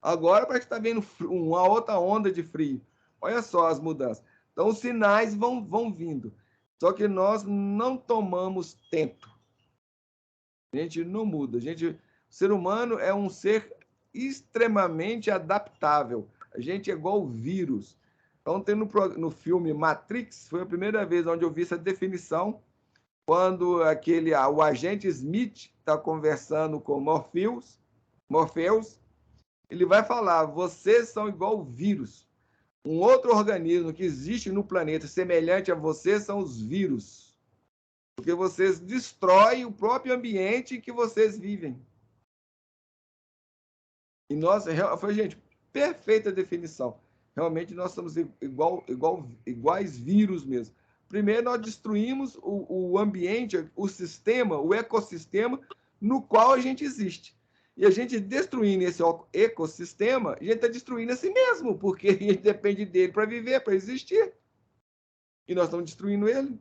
Agora parece que está vendo uma outra onda de frio. Olha só as mudanças. Então os sinais vão vindo. Só que nós não tomamos tempo. A gente não muda. O ser humano é um ser extremamente adaptável. A gente é igual o vírus. Então, tem no filme Matrix, foi a primeira vez onde eu vi essa definição, quando o agente Smith está conversando com Morpheus, ele vai falar, vocês são igual o vírus. Um outro organismo que existe no planeta semelhante a vocês são os vírus. Porque vocês destroem o próprio ambiente em que vocês vivem. E nós, foi, gente, perfeita definição. Realmente nós somos iguais vírus mesmo. Primeiro, nós destruímos o ambiente, o sistema, o ecossistema no qual a gente existe. E a gente destruindo esse ecossistema, a gente está destruindo a si mesmo, porque a gente depende dele para viver, para existir. E nós estamos destruindo ele.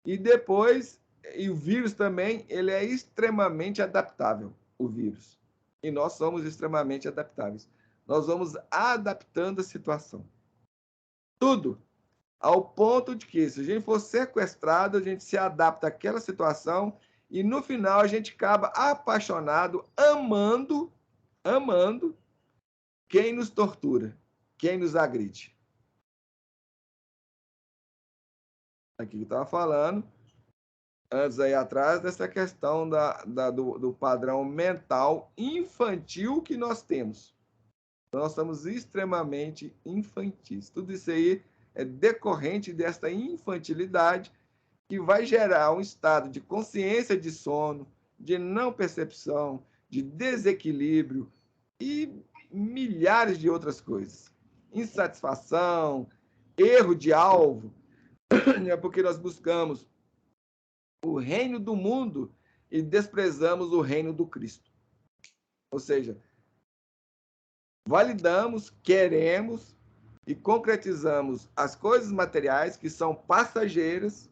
E depois, e o vírus também, ele é extremamente adaptável, o vírus. E nós somos extremamente adaptáveis. Nós vamos adaptando a situação. Tudo. Ao ponto de que, se a gente for sequestrado, a gente se adapta àquela situação e, no final, a gente acaba apaixonado, amando quem nos tortura, quem nos agride. Aqui que eu estava falando, antes aí atrás, dessa questão do padrão mental infantil que nós temos. Nós somos extremamente infantis. Tudo isso aí é decorrente desta infantilidade que vai gerar um estado de consciência de sono, de não percepção, de desequilíbrio e milhares de outras coisas. Insatisfação, erro de alvo, porque nós buscamos o reino do mundo e desprezamos o reino do Cristo. Ou seja, validamos, queremos e concretizamos as coisas materiais que são passageiras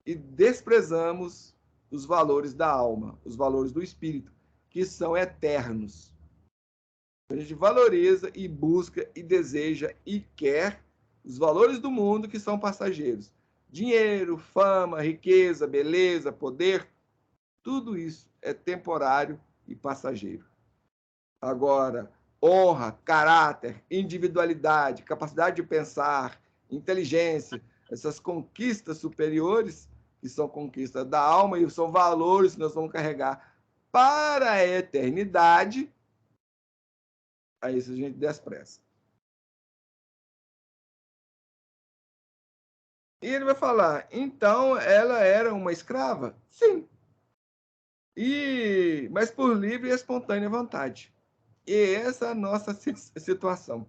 e desprezamos os valores da alma, os valores do espírito, que são eternos. A gente valoriza e busca e deseja e quer os valores do mundo que são passageiros. Dinheiro, fama, riqueza, beleza, poder, tudo isso é temporário e passageiro. Agora, honra, caráter, individualidade, capacidade de pensar, inteligência, essas conquistas superiores, que são conquistas da alma e são valores que nós vamos carregar para a eternidade, a isso a gente despreza. E ele vai falar, então ela era uma escrava? Sim. Mas por livre e espontânea vontade. E essa é a nossa situação.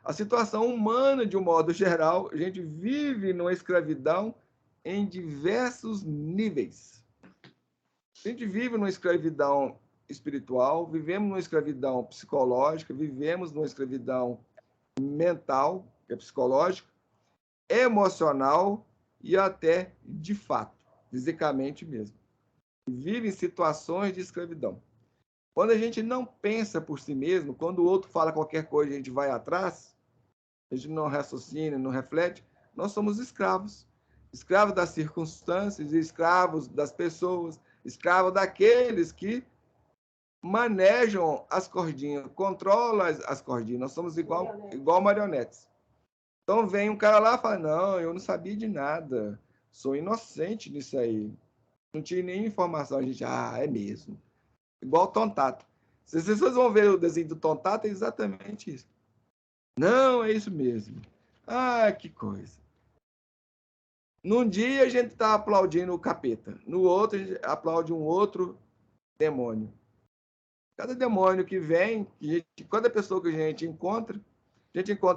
A situação humana, de um modo geral, a gente vive numa escravidão em diversos níveis. A gente vive numa escravidão espiritual, vivemos numa escravidão psicológica, vivemos numa escravidão mental, que é psicológica, emocional e até de fato, fisicamente mesmo. Vivem situações de escravidão. Quando a gente não pensa por si mesmo, quando o outro fala qualquer coisa, a gente vai atrás, a gente não raciocina, não reflete, nós somos escravos. Escravos das circunstâncias, escravos das pessoas, escravos daqueles que manejam as cordinhas, controlam as cordinhas. Nós somos igual marionetes. Então vem um cara lá e fala, não, eu não sabia de nada, sou inocente nisso aí. Não tinha nenhuma informação. A gente, é mesmo. Igual o Tontato. Se vocês vão ver o desenho do Tontato, é exatamente isso. Não, é isso mesmo. Que coisa. Num dia a gente está aplaudindo o capeta, no outro a gente aplaude um outro demônio. Cada demônio que vem, cada pessoa que a gente encontra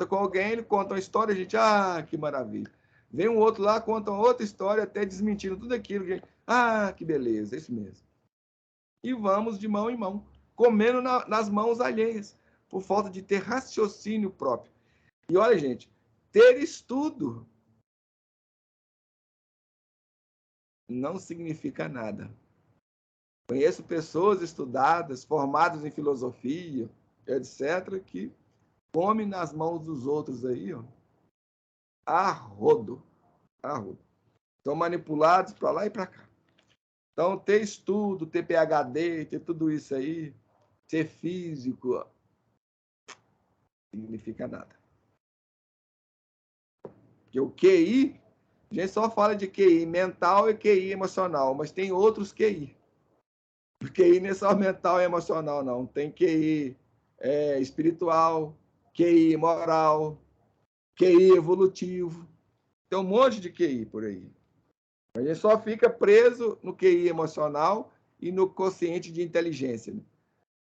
com alguém, ele conta uma história, a gente, que maravilha. Vem um outro lá, conta outra história, até desmentindo tudo aquilo. Que a gente, que beleza, é isso mesmo. E vamos de mão em mão, comendo nas mãos alheias, por falta de ter raciocínio próprio. E olha, gente, ter estudo não significa nada. Conheço pessoas estudadas, formadas em filosofia, etc., que comem nas mãos dos outros aí, a rodo. São manipulados para lá e para cá. Então, ter estudo, ter PhD, ter tudo isso aí, ser físico, não significa nada. Porque o QI, a gente só fala de QI mental e QI emocional, mas tem outros QI. O QI não é só mental e emocional, não. Tem QI espiritual, QI moral, QI evolutivo. Tem um monte de QI por aí. A gente só fica preso no QI emocional e no quociente de inteligência.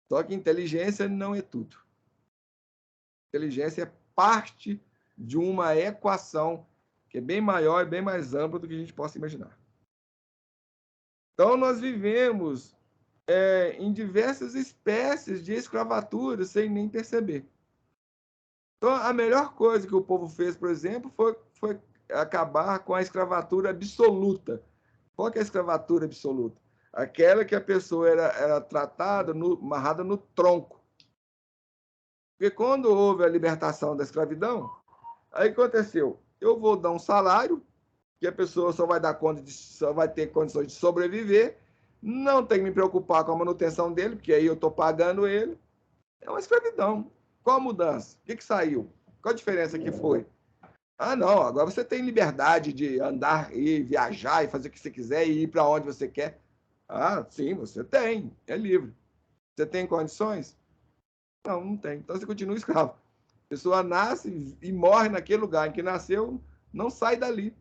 Só que inteligência não é tudo. Inteligência é parte de uma equação que é bem maior e bem mais ampla do que a gente possa imaginar. Então, nós vivemos em diversas espécies de escravatura sem nem perceber. Então, a melhor coisa que o povo fez, por exemplo, foi acabar com a escravatura absoluta. Qual que é a escravatura absoluta? Aquela que a pessoa era tratada, amarrada no tronco. Porque quando houve a libertação da escravidão, aí aconteceu, eu vou dar um salário, que a pessoa só vai ter condições de sobreviver, não tem que me preocupar com a manutenção dele, porque aí eu estou pagando ele. É uma escravidão. Qual a mudança? O que saiu? Qual a diferença que foi? Não, agora você tem liberdade de andar e viajar e fazer o que você quiser e ir para onde você quer. Sim, você tem, é livre. Você tem condições? Não tem. Então você continua escravo. A pessoa nasce e morre naquele lugar em que nasceu, não sai dali.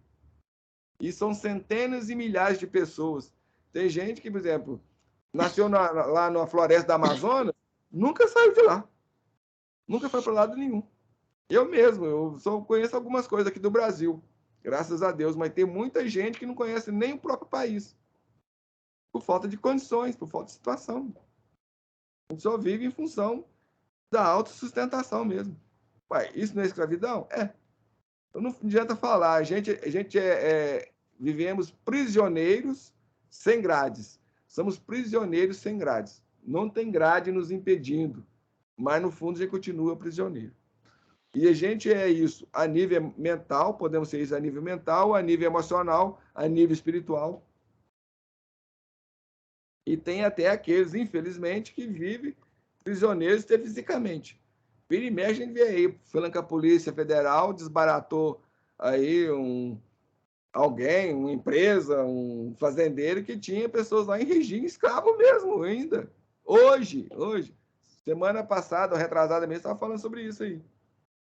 E são centenas e milhares de pessoas. Tem gente que, por exemplo, nasceu lá na floresta da Amazônia, nunca saiu de lá. Nunca foi para lado nenhum. Eu mesmo, eu só conheço algumas coisas aqui do Brasil, graças a Deus, mas tem muita gente que não conhece nem o próprio país. Por falta de condições, por falta de situação. A gente só vive em função da autossustentação mesmo. Isso não é escravidão? Então não adianta falar. A gente vivemos prisioneiros sem grades. Somos prisioneiros sem grades. Não tem grade nos impedindo, mas no fundo a gente continua prisioneiro. E a gente é isso a nível mental, podemos ser isso a nível mental, a nível emocional, a nível espiritual. E tem até aqueles, infelizmente, que vivem prisioneiros até fisicamente. Vira e mexe, a gente vê aí, falando que a Polícia Federal desbaratou aí alguém, uma empresa, um fazendeiro que tinha pessoas lá em regime escravo mesmo ainda. Hoje. Semana passada, ou retrasada mesmo, estava falando sobre isso aí.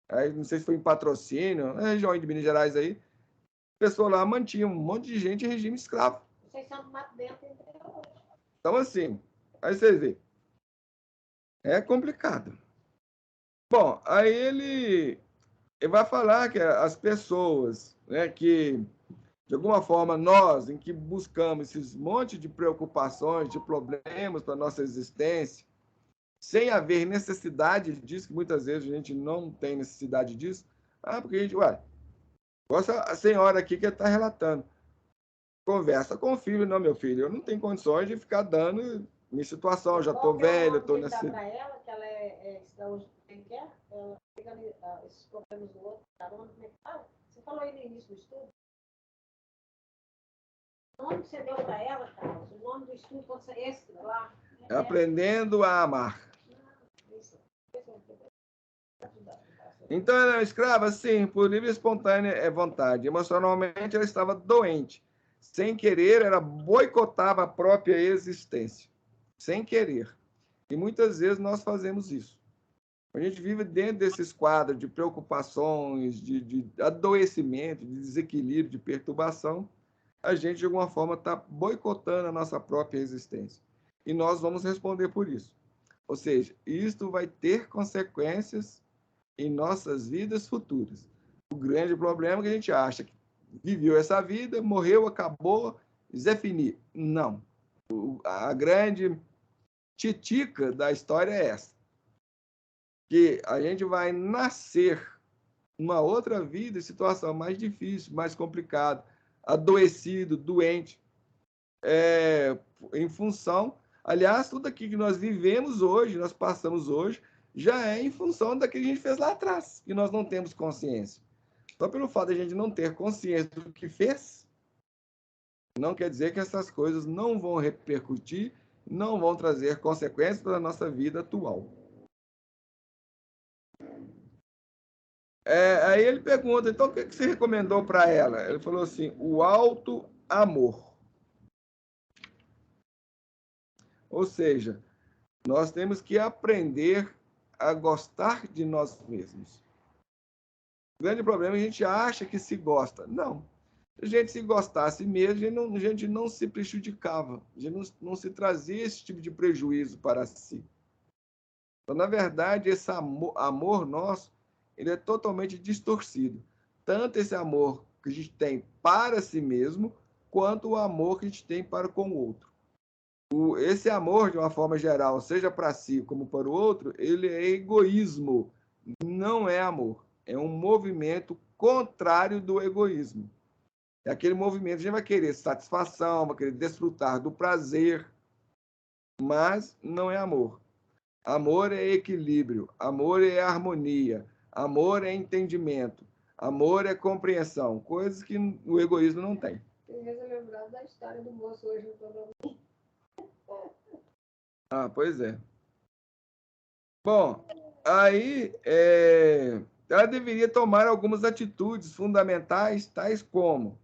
Aí, não sei se foi em Patrocínio, na região de Minas Gerais aí, a pessoa lá mantinha um monte de gente em regime escravo. Vocês são do mato dentro. Então, assim, aí vocês veem. É complicado. Bom, aí ele vai falar que as pessoas, né, que, de alguma forma, nós, em que buscamos esses monte de preocupações, de problemas para a nossa existência, sem haver necessidade disso, que muitas vezes a gente não tem necessidade disso, porque a gente, A senhora aqui que está relatando. Conversa com o filho, não, meu filho, eu não tenho condições de ficar dando minha situação, já estou velho, estou nessa... Para ela, que ela ela pega esses problemas do outro, carona, como é que fala? Você falou aí no início do estudo? O nome que você deu para ela, Carlos, o nome do estudo, quando você extra lá. Aprendendo a amar. Então, ela é escrava? Sim, por livre e espontânea vontade. Emocionalmente, ela estava doente. Sem querer, ela boicotava a própria existência. Sem querer. E muitas vezes nós fazemos isso. A gente vive dentro desses quadros de preocupações, de adoecimento, de desequilíbrio, de perturbação. A gente, de alguma forma, está boicotando a nossa própria existência. E nós vamos responder por isso. Ou seja, isto vai ter consequências em nossas vidas futuras. O grande problema é que a gente acha que viveu essa vida, morreu, acabou, Zé fini. Não. A grande titica da história é essa. Que a gente vai nascer uma outra vida, situação mais difícil, mais complicada, adoecido, doente, em função... Aliás, tudo aquilo que nós vivemos hoje, nós passamos hoje, já é em função daquilo que a gente fez lá atrás, e nós não temos consciência. Então, pelo fato de a gente não ter consciência do que fez, não quer dizer que essas coisas não vão repercutir, não vão trazer consequências para a nossa vida atual. Aí ele pergunta, então o que você recomendou para ela? Ele falou assim, o alto amor. Ou seja, nós temos que aprender a gostar de nós mesmos. O grande problema é que a gente acha que se gosta. Não. Se a gente se gostasse mesmo, a gente não se prejudicava. A gente não se trazia esse tipo de prejuízo para si. Então, na verdade, esse amor nosso, ele é totalmente distorcido. Tanto esse amor que a gente tem para si mesmo, quanto o amor que a gente tem para com o outro. Esse amor, de uma forma geral, seja para si como para o outro, ele é egoísmo, não é amor. É um movimento contrário do egoísmo. É aquele movimento, a gente vai querer satisfação, vai querer desfrutar do prazer, mas não é amor. Amor é equilíbrio, amor é harmonia, amor é entendimento, amor é compreensão, coisas que o egoísmo não tem. Eu ia lembrar da história do moço hoje no... Ah, pois é. Bom, aí ela deveria tomar algumas atitudes fundamentais, tais como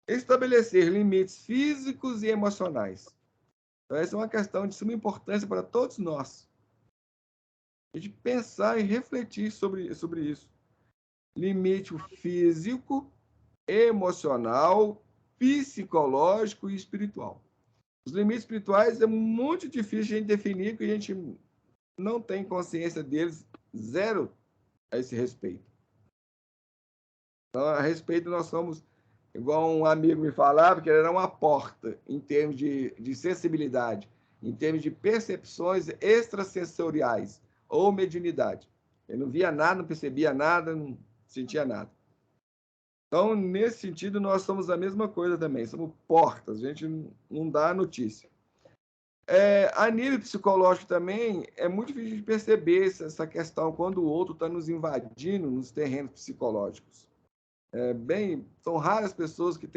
estabelecer limites físicos e emocionais. Então, essa é uma questão de suma importância para todos nós. A gente pensar e refletir sobre isso. Limite físico, emocional, psicológico e espiritual. Os limites espirituais é muito difícil a gente definir, porque a gente não tem consciência deles, zero a esse respeito. Então, a respeito, nós somos, igual um amigo me falava, que ele era uma porta em termos de sensibilidade, em termos de percepções extrasensoriais ou mediunidade. Ele não via nada, não percebia nada, não sentia nada. Então, nesse sentido, nós somos a mesma coisa também, somos portas, a gente não dá notícia. A nível psicológico também, é muito difícil de perceber essa questão quando o outro está nos invadindo nos terrenos psicológicos. São raras pessoas que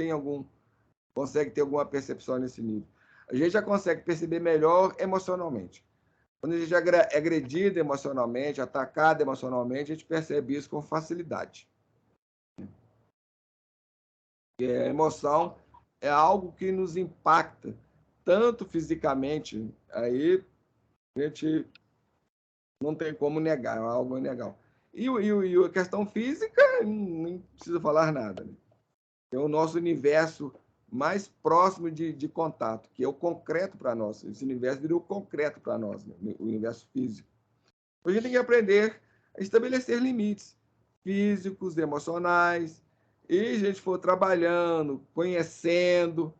conseguem ter alguma percepção nesse nível. A gente já consegue perceber melhor emocionalmente. Quando a gente é agredido emocionalmente, atacado emocionalmente, a gente percebe isso com facilidade. A emoção é algo que nos impacta, tanto fisicamente, aí a gente não tem como negar, é algo inegável. E a questão física, não precisa falar nada. Né? É o nosso universo mais próximo de contato, que é o concreto para nós. Esse universo virou concreto para nós, né? O universo físico. A gente tem que aprender a estabelecer limites físicos, emocionais, e a gente for trabalhando, conhecendo,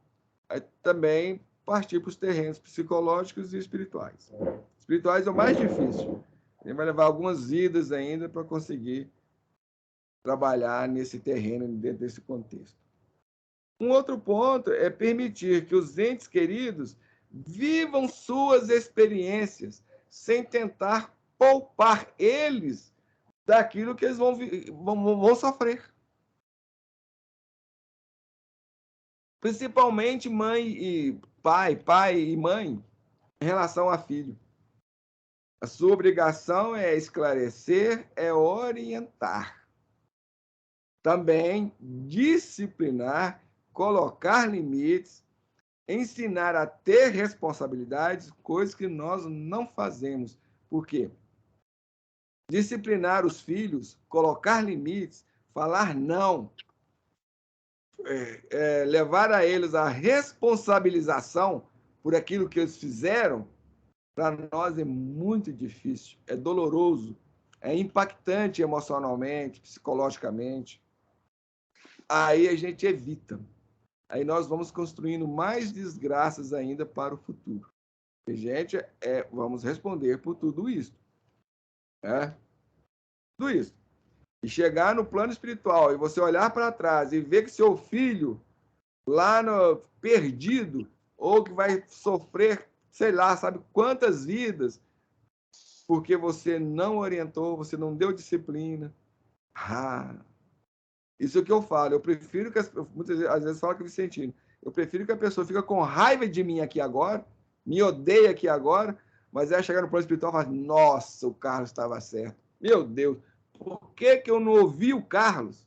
aí também partir para os terrenos psicológicos e espirituais. Espirituais é o mais difícil. A gente vai levar algumas vidas ainda para conseguir trabalhar nesse terreno, dentro desse contexto. Um outro ponto é permitir que os entes queridos vivam suas experiências sem tentar poupar eles daquilo que eles vão sofrer. Principalmente mãe e pai e mãe, em relação a filho. A sua obrigação é esclarecer, é orientar. Também disciplinar, colocar limites, ensinar a ter responsabilidades, coisas que nós não fazemos. Por quê? Disciplinar os filhos, colocar limites, falar não, levar a eles a responsabilização por aquilo que eles fizeram, para nós é muito difícil, é doloroso, é impactante emocionalmente, psicologicamente. Aí a gente evita. Aí nós vamos construindo mais desgraças ainda para o futuro. E, gente, vamos responder por tudo isso. Tudo isso. E chegar no plano espiritual e você olhar para trás e ver que seu filho lá no perdido ou que vai sofrer, sei lá, sabe quantas vidas, porque você não orientou, você não deu disciplina. Isso é o que eu falo. Eu prefiro que muitas vezes, às vezes falo que o Vicentino, eu prefiro que a pessoa fique com raiva de mim aqui agora, me odeia aqui agora, mas é chegar no plano espiritual e falar, nossa, o Carlos estava certo. Meu Deus, por que eu não ouvi o Carlos?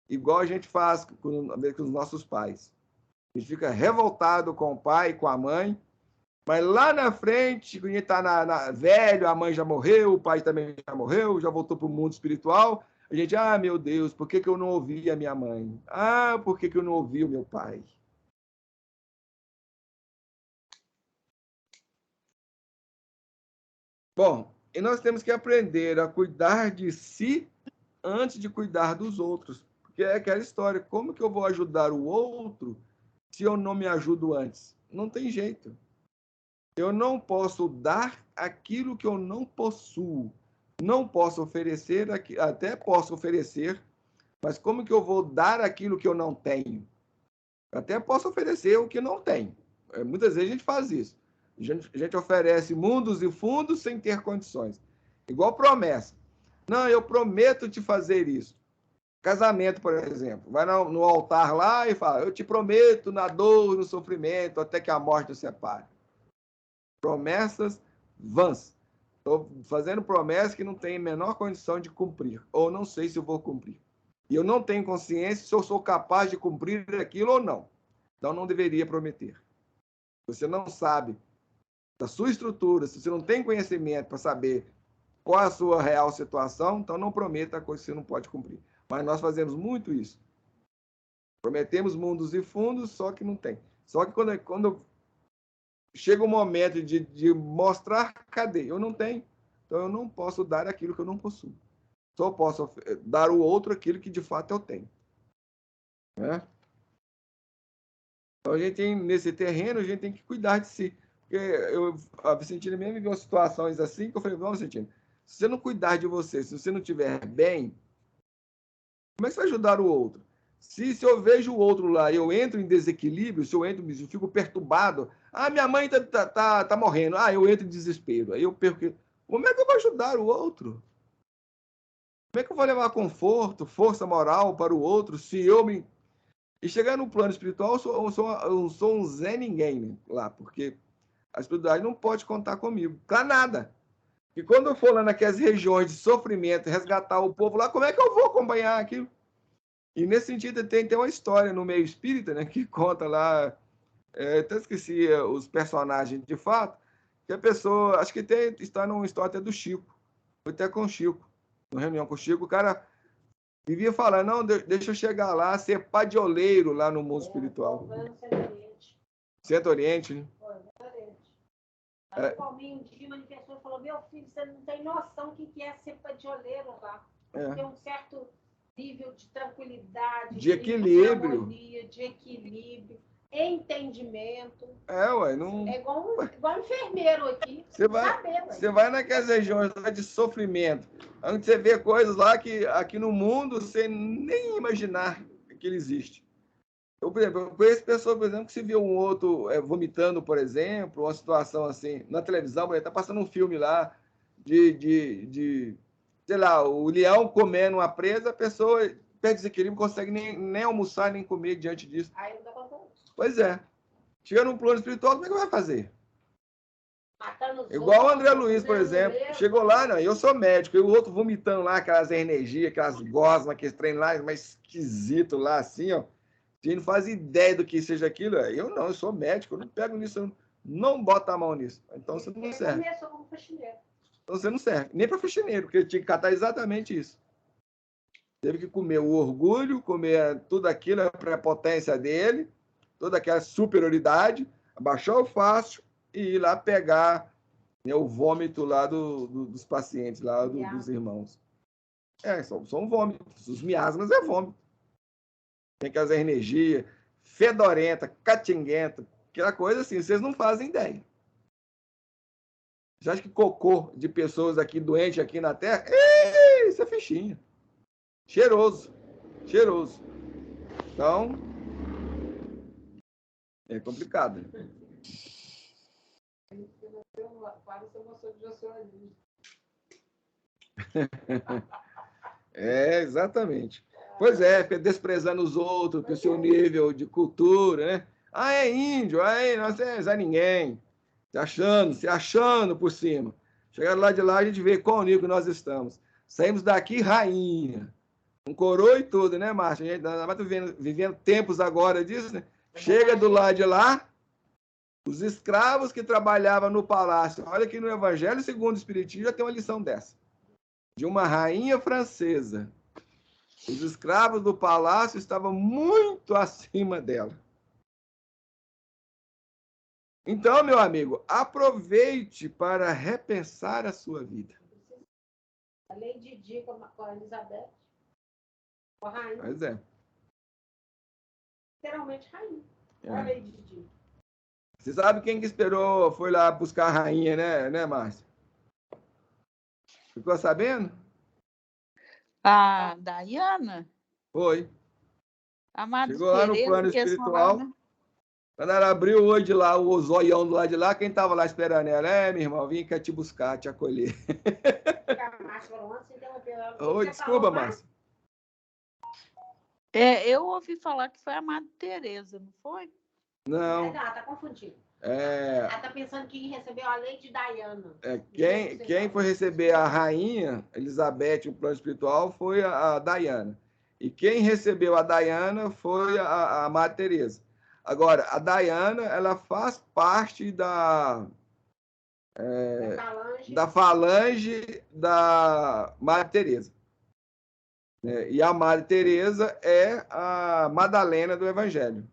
Igual a gente faz com os nossos pais. A gente fica revoltado com o pai, com a mãe, mas lá na frente, quando a gente está velho, a mãe já morreu, o pai também já morreu, já voltou para o mundo espiritual, a gente, meu Deus, por que eu não ouvi a minha mãe? Por que eu não ouvi o meu pai? Bom, e nós temos que aprender a cuidar de si antes de cuidar dos outros. Porque é aquela história, como que eu vou ajudar o outro se eu não me ajudo antes? Não tem jeito. Eu não posso dar aquilo que eu não possuo. Não posso oferecer, até posso oferecer, mas como que eu vou dar aquilo que eu não tenho? Até posso oferecer o que não tem. Muitas vezes a gente faz isso. A gente oferece mundos e fundos sem ter condições. Igual promessa. Não, eu prometo te fazer isso. Casamento, por exemplo. Vai no altar lá e fala, eu te prometo na dor, no sofrimento, até que a morte os separe. Promessas vãs. Estou fazendo promessas que não tem a menor condição de cumprir. Ou não sei se eu vou cumprir. E eu não tenho consciência se eu sou capaz de cumprir aquilo ou não. Então, não deveria prometer. Você não sabe da sua estrutura, se você não tem conhecimento para saber qual é a sua real situação, então não prometa a coisa que você não pode cumprir. Mas nós fazemos muito isso. Prometemos mundos e fundos, só que não tem. Só que quando chega o momento de mostrar, cadê? Eu não tenho. Então, eu não posso dar aquilo que eu não possuo. Só posso dar ao outro aquilo que, de fato, eu tenho. Então, nesse terreno, a gente tem que cuidar de si. Porque a Vicentina mesmo viveu situações assim, que eu falei, vamos, Vicentina, se você não cuidar de você, se você não estiver bem, como é que você vai ajudar o outro? Se eu vejo o outro lá, eu entro em desequilíbrio, se eu fico perturbado, minha mãe tá morrendo, eu entro em desespero, aí eu perco. Como é que eu vou ajudar o outro? Como é que eu vou levar conforto, força moral para o outro, se eu me... E chegar no plano espiritual, eu sou um Zé Ninguém, né? Lá, porque a espiritualidade não pode contar comigo, para nada. E quando eu for lá naquelas regiões de sofrimento, resgatar o povo lá, como é que eu vou acompanhar aquilo? E nesse sentido, tem uma história no meio espírita, né, que conta lá, até esqueci os personagens de fato, que a pessoa, acho que está numa história até do Chico, foi até com o Chico, numa reunião com o Chico, o cara vivia falando, não, deixa eu chegar lá, ser padioleiro lá no mundo espiritual. Centro-Oriente, né? Aí o Palminho um dia manifestou e falou, meu filho, você não tem noção do que é ser padioleiro lá. Tem um certo nível de tranquilidade, de equilíbrio. de harmonia, de equilíbrio. entendimento. Ué, não... É igual enfermeiro aqui. Você vai naquelas regiões lá de sofrimento, onde você vê coisas lá que aqui no mundo você nem imaginar que ele existe. Por exemplo, eu conheço pessoas, por exemplo, que se vê um outro vomitando, por exemplo, uma situação assim, na televisão, por exemplo, está passando um filme lá sei lá, o leão comendo uma presa, a pessoa perde desequilíbrio, não consegue nem almoçar, nem comer diante disso. Aí não dá pra fazer. Pois é. Chega num plano espiritual, como é que vai fazer? Igual o André Luiz, por exemplo. Chegou lá, não, eu sou médico, e o outro vomitando lá aquelas energias, aquelas gosmas, aqueles trem lá, mais esquisito lá, assim, ó. Você não faz ideia do que seja aquilo. Eu não, eu sou médico, eu não pego nisso, eu não boto a mão nisso. Então você não serve. Começou como faxineiro. Então você não serve, nem para faxineiro, porque ele tinha que catar exatamente isso. Teve que comer o orgulho, comer tudo aquilo, a prepotência dele, toda aquela superioridade, abaixar o fácil e ir lá pegar, né, o vômito lá dos pacientes, lá dos irmãos. São vômitos. Os miasmas é vômito. Tem aquelas energias fedorenta, catinguenta, aquela coisa assim, vocês não fazem ideia. Você acha que cocô de pessoas aqui doentes aqui na Terra? Isso é fichinha. Cheiroso. Cheiroso. Então, é complicado. Exatamente. Pois é, desprezando os outros, pelo seu nível de cultura, né? É índio, aí nós é ninguém. Se achando por cima. Chegando lá de lá, a gente vê qual nível nós estamos. Saímos daqui rainha. Com coroa e tudo, né, Márcia? A gente está vivendo tempos agora disso, né? Chega do lado de lá, os escravos que trabalhavam no palácio. Olha que no Evangelho segundo o Espiritismo já tem uma lição dessa. De uma rainha francesa. Os escravos do palácio estavam muito acima dela. Então, meu amigo, aproveite para repensar a sua vida. A Lady Di com a Elizabeth, com a rainha. Pois é. Literalmente rainha. A Lady Di. Você sabe quem que esperou, foi lá buscar a rainha, né, Márcia? Ficou sabendo? A Diana? Foi. A Madre Chegou lá no Teresa, plano espiritual. lá, né? Quando ela abriu o olho de lá, o zoião do lado de lá, quem estava lá esperando ela? Meu irmão, vim cá te buscar, te acolher. Oi, desculpa, Márcia. Eu ouvi falar que foi a Madre Teresa, não foi? Não. Ela está confundindo. Ela está pensando que recebeu a Lady Diana. Quem foi receber a rainha Elizabeth, o plano espiritual, foi a Diana. E quem recebeu a Diana foi a Madre Teresa. Agora, a Diana, ela faz parte da falange da Madre Teresa. E a Madre Teresa é a Madalena do Evangelho.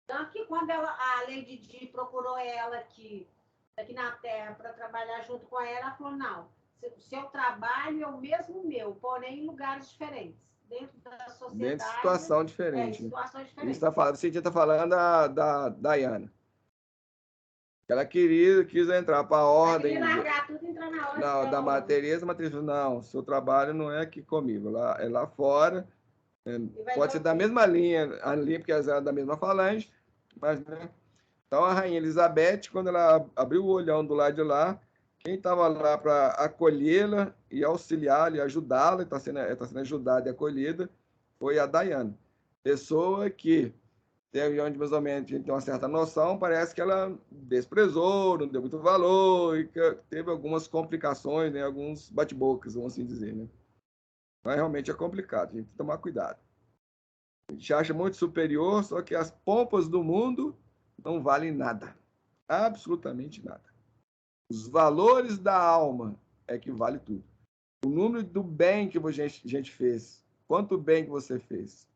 Tanto que quando a Lady Di procurou ela aqui na Terra para trabalhar junto com ela falou, não, o seu trabalho é o mesmo meu, porém em lugares diferentes. Dentro da sociedade. Dentro de situação diferente. Situação diferente. Você está falando da Diana. Ela quis entrar para a ordem. Ela queria largar tudo e entrar na ordem. Não, da Madre Teresa, não, seu trabalho não é aqui comigo, é lá fora. Pode ser da mesma linha, ali, porque elas eram da mesma falange, mas, né? Então, a rainha Elizabeth, quando ela abriu o olhão do lado de lá, quem estava lá para acolhê-la e auxiliá-la e ajudá-la, está sendo ajudada e acolhida, foi a Diana. Pessoa que teve onde mais ou menos a gente tem uma certa noção, parece que ela desprezou, não deu muito valor, e que teve algumas complicações, né, alguns bate-bocas, vamos assim dizer, né? Mas realmente é complicado, a gente tem que tomar cuidado. A gente acha muito superior, só que as pompas do mundo não valem nada. Absolutamente nada. Os valores da alma é que vale tudo. O número do bem que a gente fez. Quanto bem que você fez.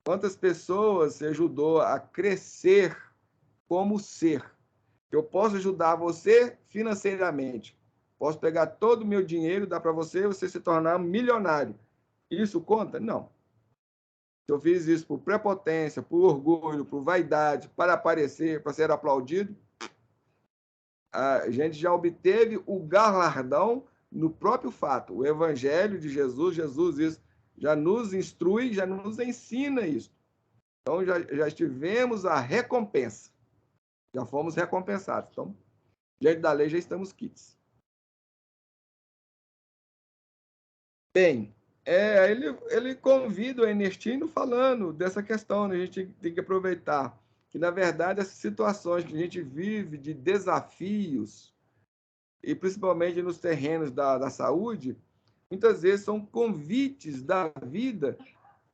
Quantas pessoas você ajudou a crescer como ser. Eu posso ajudar você financeiramente. Posso pegar todo o meu dinheiro, dar para você, você se tornar milionário. Isso conta? Não. Se eu fiz isso por prepotência, por orgulho, por vaidade, para aparecer, para ser aplaudido, a gente já obteve o galardão no próprio fato. O Evangelho de Jesus, isso já nos instrui, já nos ensina isso. Então, já tivemos a recompensa. Já fomos recompensados. Então, diante da lei, já estamos quites. Bem, ele convida o Ernestino falando dessa questão, né? A gente tem que aproveitar que, na verdade, essas situações que a gente vive de desafios, e principalmente nos terrenos da saúde, muitas vezes são convites da vida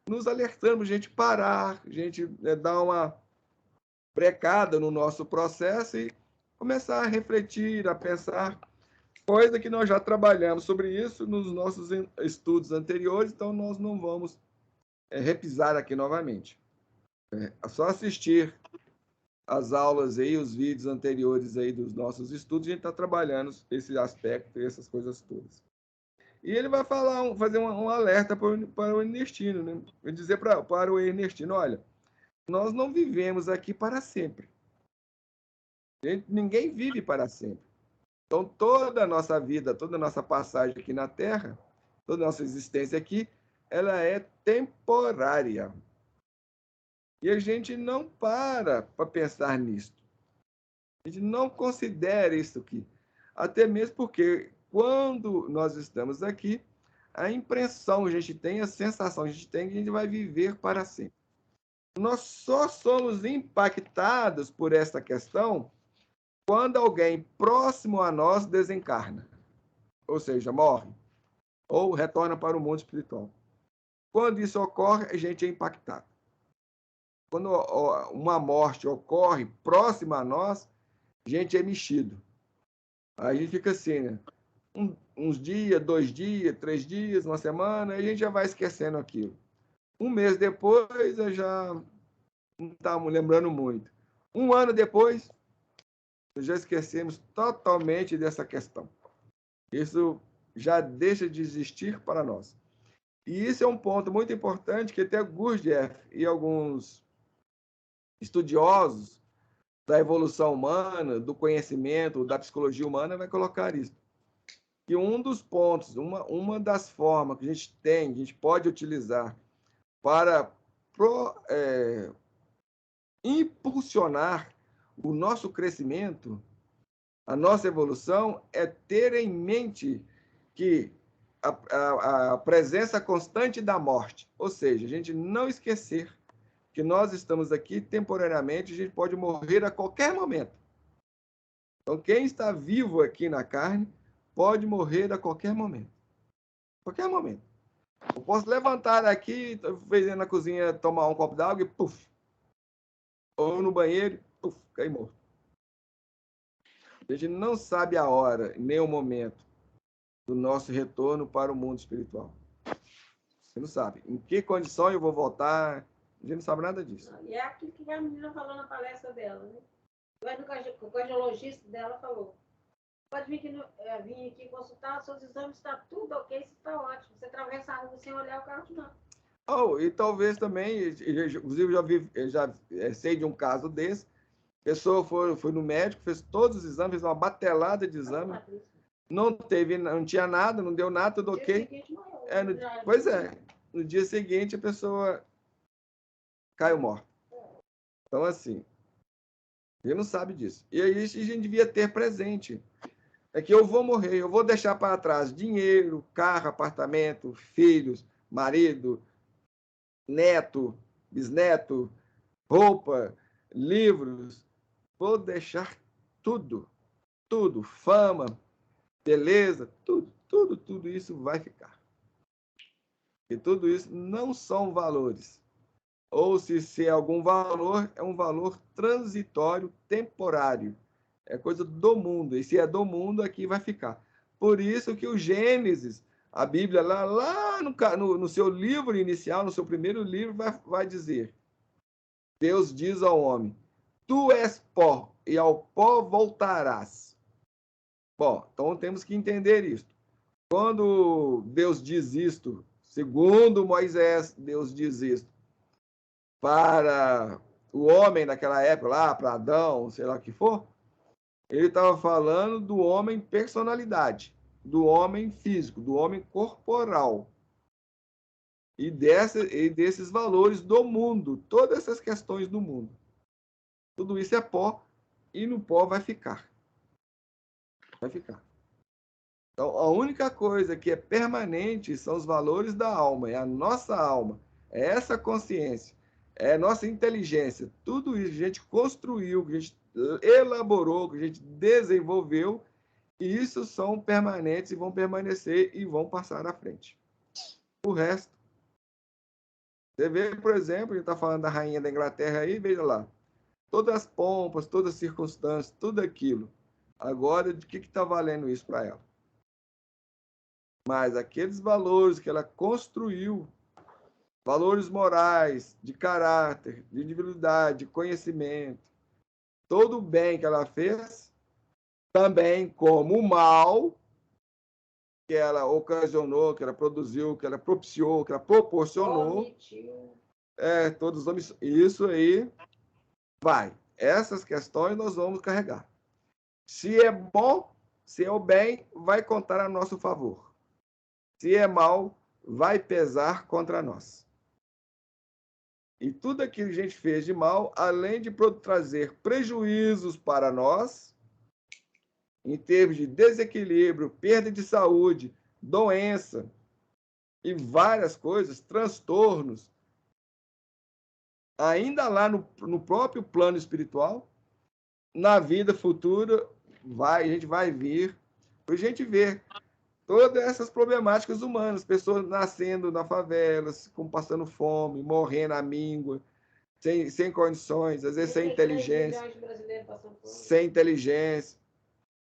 nos alertando a gente parar, a gente dar uma brecada no nosso processo e começar a refletir, a pensar, coisa que nós já trabalhamos sobre isso nos nossos estudos anteriores, então nós não vamos repisar aqui novamente. É só assistir as aulas aí, os vídeos anteriores aí dos nossos estudos, a gente está trabalhando esse aspecto e essas coisas todas. E ele vai fazer um alerta para o Ernestino, né? Vai dizer para o Ernestino, olha, nós não vivemos aqui para sempre. Ninguém vive para sempre. Então, toda a nossa vida, toda a nossa passagem aqui na Terra, toda a nossa existência aqui, ela é temporária. E a gente não para pensar nisso. A gente não considera isso aqui. Até mesmo porque, quando nós estamos aqui, a impressão, a gente tem a sensação, a gente tem que a gente vai viver para sempre. Nós só somos impactados por esta questão quando alguém próximo a nós desencarna, ou seja, morre, ou retorna para o mundo espiritual. Quando isso ocorre, a gente é impactado. Quando uma morte ocorre próxima a nós, a gente é mexido. Aí a gente fica assim, né? Uns dias, 2 dias, 3 dias, uma semana, aí a gente já vai esquecendo aquilo. Um mês depois, eu já não estava lembrando muito. Um ano depois, já esquecemos totalmente dessa questão. Isso já deixa de existir para nós. E isso é um ponto muito importante que até Gurdjieff e alguns estudiosos da evolução humana, do conhecimento, da psicologia humana, vai colocar isso. Que um dos pontos, uma das formas que a gente tem, que a gente pode utilizar para impulsionar o nosso crescimento, a nossa evolução, é ter em mente que a presença constante da morte, ou seja, a gente não esquecer que nós estamos aqui temporariamente, a gente pode morrer a qualquer momento. Então, quem está vivo aqui na carne pode morrer a qualquer momento. Qualquer momento. Eu posso levantar aqui, fazer na cozinha, tomar um copo d'água e puf. Ou no banheiro, puf, cair morto. A gente não sabe a hora, nem o momento do nosso retorno para o mundo espiritual. Você não sabe. Em que condição eu vou voltar? A gente não sabe nada disso. E é aquilo que a menina falou na palestra dela, né? O cardiologista dela falou: pode vir aqui consultar, seus exames está tudo ok, isso está ótimo. Você atravessa a rua sem olhar o carro de novo. E talvez também, inclusive já sei de um caso desse, a pessoa foi no médico, fez todos os exames, fez uma batelada de exames, não tinha nada, não deu nada, tudo ok. Pois é, no dia seguinte a pessoa caiu morta. Então, assim, ele não sabe disso. E aí a gente devia ter presente. É que eu vou morrer, eu vou deixar para trás dinheiro, carro, apartamento, filhos, marido, neto, bisneto, roupa, livros. Vou deixar tudo, fama, beleza, tudo isso vai ficar. E tudo isso não são valores. Ou se é algum valor, é um valor transitório, temporário. É coisa do mundo. E se é do mundo, aqui vai ficar. Por isso que o Gênesis, a Bíblia, lá no seu livro inicial, no seu primeiro livro, vai dizer: Deus diz ao homem: tu és pó, e ao pó voltarás. Bom, então temos que entender isso. Quando Deus diz isto, segundo Moisés, Deus diz isto, para o homem naquela época, lá para Adão, sei lá o que for, ele estava falando do homem personalidade, do homem físico, do homem corporal. E desses valores do mundo, todas essas questões do mundo. Tudo isso é pó, e no pó vai ficar. Vai ficar. Então, a única coisa que é permanente são os valores da alma, é a nossa alma, é essa consciência, é a nossa inteligência. Tudo isso que a gente construiu, que a gente elaborou, que a gente desenvolveu, e isso são permanentes e vão permanecer e vão passar à frente. O resto, você vê, por exemplo, a gente está falando da rainha da Inglaterra aí, veja lá, todas as pompas, todas as circunstâncias, tudo aquilo. Agora, de que está valendo isso para ela? Mas aqueles valores que ela construiu, valores morais, de caráter, de individualidade, de conhecimento, todo o bem que ela fez, também como o mal que ela ocasionou, que ela produziu, que ela propiciou, que ela proporcionou, todos isso aí vai. Essas questões nós vamos carregar. Se é bom, se é o bem, vai contar a nosso favor. Se é mal, vai pesar contra nós. E tudo aquilo que a gente fez de mal, além de trazer prejuízos para nós, em termos de desequilíbrio, perda de saúde, doença e várias coisas, transtornos, ainda lá no próprio plano espiritual, na vida futura, a gente vai vir, a gente vê todas essas problemáticas humanas, pessoas nascendo na favela, passando fome, morrendo à míngua, sem condições, às vezes sem inteligência.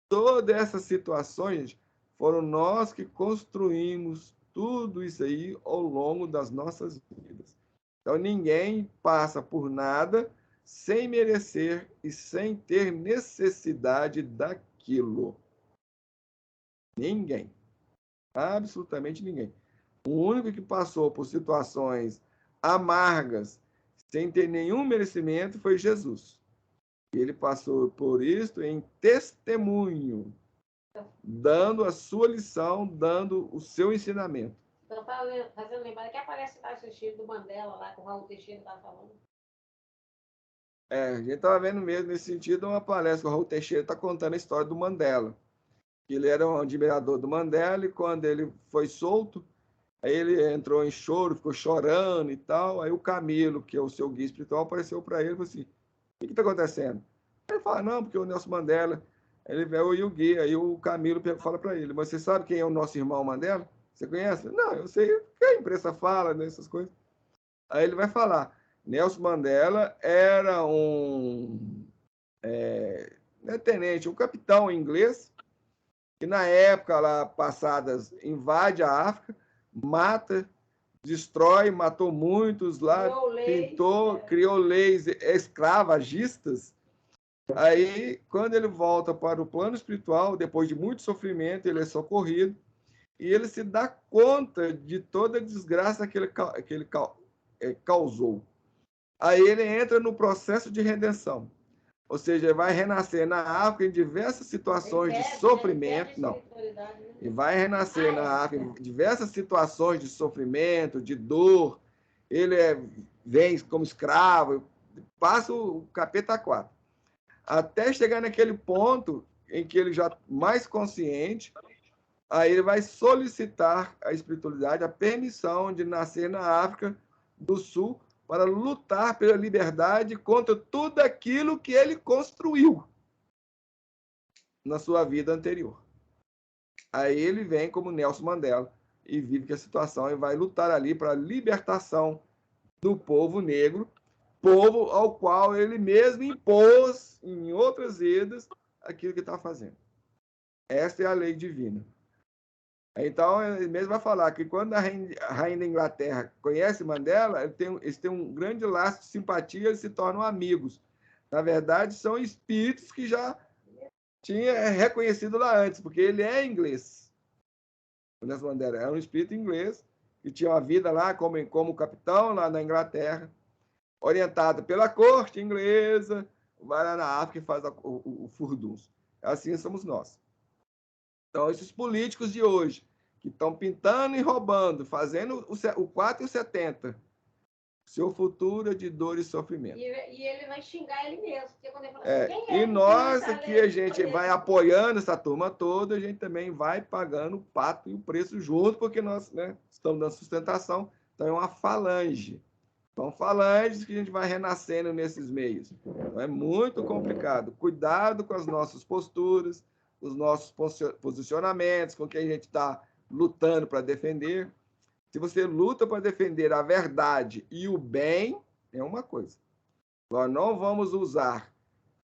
Todas essas situações foram nós que construímos tudo isso aí ao longo das nossas vidas. Então, ninguém passa por nada sem merecer e sem ter necessidade daquilo. Ninguém. Absolutamente ninguém. O único que passou por situações amargas, sem ter nenhum merecimento, foi Jesus. Ele passou por isso em testemunho, dando a sua lição, dando o seu ensinamento. Então, fazendo lembrar que aparece lá esse do Mandela, lá que o Raul Teixeira estava falando. A gente estava vendo mesmo nesse sentido uma palestra que o Raul Teixeira está contando a história do Mandela. Ele era um admirador do Mandela e quando ele foi solto, aí ele entrou em choro, ficou chorando e tal. Aí o Camilo, que é o seu guia espiritual, apareceu para ele e falou assim, o que está acontecendo? Ele fala, não, porque o Nelson Mandela, ele veio e o guia. Aí o Camilo fala para ele, mas você sabe quem é o nosso irmão Mandela? Você conhece? Não, eu sei o que a imprensa fala, né, essas coisas. Aí ele vai falar, Nelson Mandela era um tenente, um capitão inglês, que na época lá passadas invade a África, mata, destrói, matou muitos lá, criou leis escravagistas. Aí, quando ele volta para o plano espiritual, depois de muito sofrimento, ele é socorrido e ele se dá conta de toda a desgraça que ele causou. Aí ele entra no processo de redenção. Ou seja, vai renascer na África em diversas situações de sofrimento. Não. E vai renascer na África em diversas situações de sofrimento, de dor. Ele vem como escravo, passa o capeta 4. Até chegar naquele ponto em que ele já mais consciente, aí ele vai solicitar a espiritualidade, a permissão de nascer na África do Sul, para lutar pela liberdade contra tudo aquilo que ele construiu na sua vida anterior. Aí ele vem como Nelson Mandela e vive que a situação e vai lutar ali para a libertação do povo negro, povo ao qual ele mesmo impôs em outras vidas aquilo que está fazendo. Essa é a lei divina. Então, ele mesmo vai falar que quando a rainha da Inglaterra conhece Mandela, eles têm um grande laço de simpatia, eles se tornam amigos. Na verdade, são espíritos que já tinha reconhecido lá antes, porque ele é inglês. O Nelson Mandela é um espírito inglês que tinha uma vida lá como capitão lá na Inglaterra. orientada pela corte inglesa, vai lá na África e faz o furdunço. Assim somos nós. Então, esses políticos de hoje, que estão pintando e roubando, fazendo o 4 e o 70, seu futuro é de dor e sofrimento. E ele vai xingar ele mesmo. Porque quando ele fala assim, quem E nós que aqui, a gente vai apoiando essa turma toda, a gente também vai pagando o pato e o preço junto, porque nós, né, estamos dando sustentação. Então, é uma falange. São falanges que a gente vai renascendo nesses meios. Então, é muito complicado. Cuidado com as nossas posturas, os nossos posicionamentos, com o que a gente está lutando para defender. Se você luta para defender a verdade e o bem, é uma coisa. Nós não vamos usar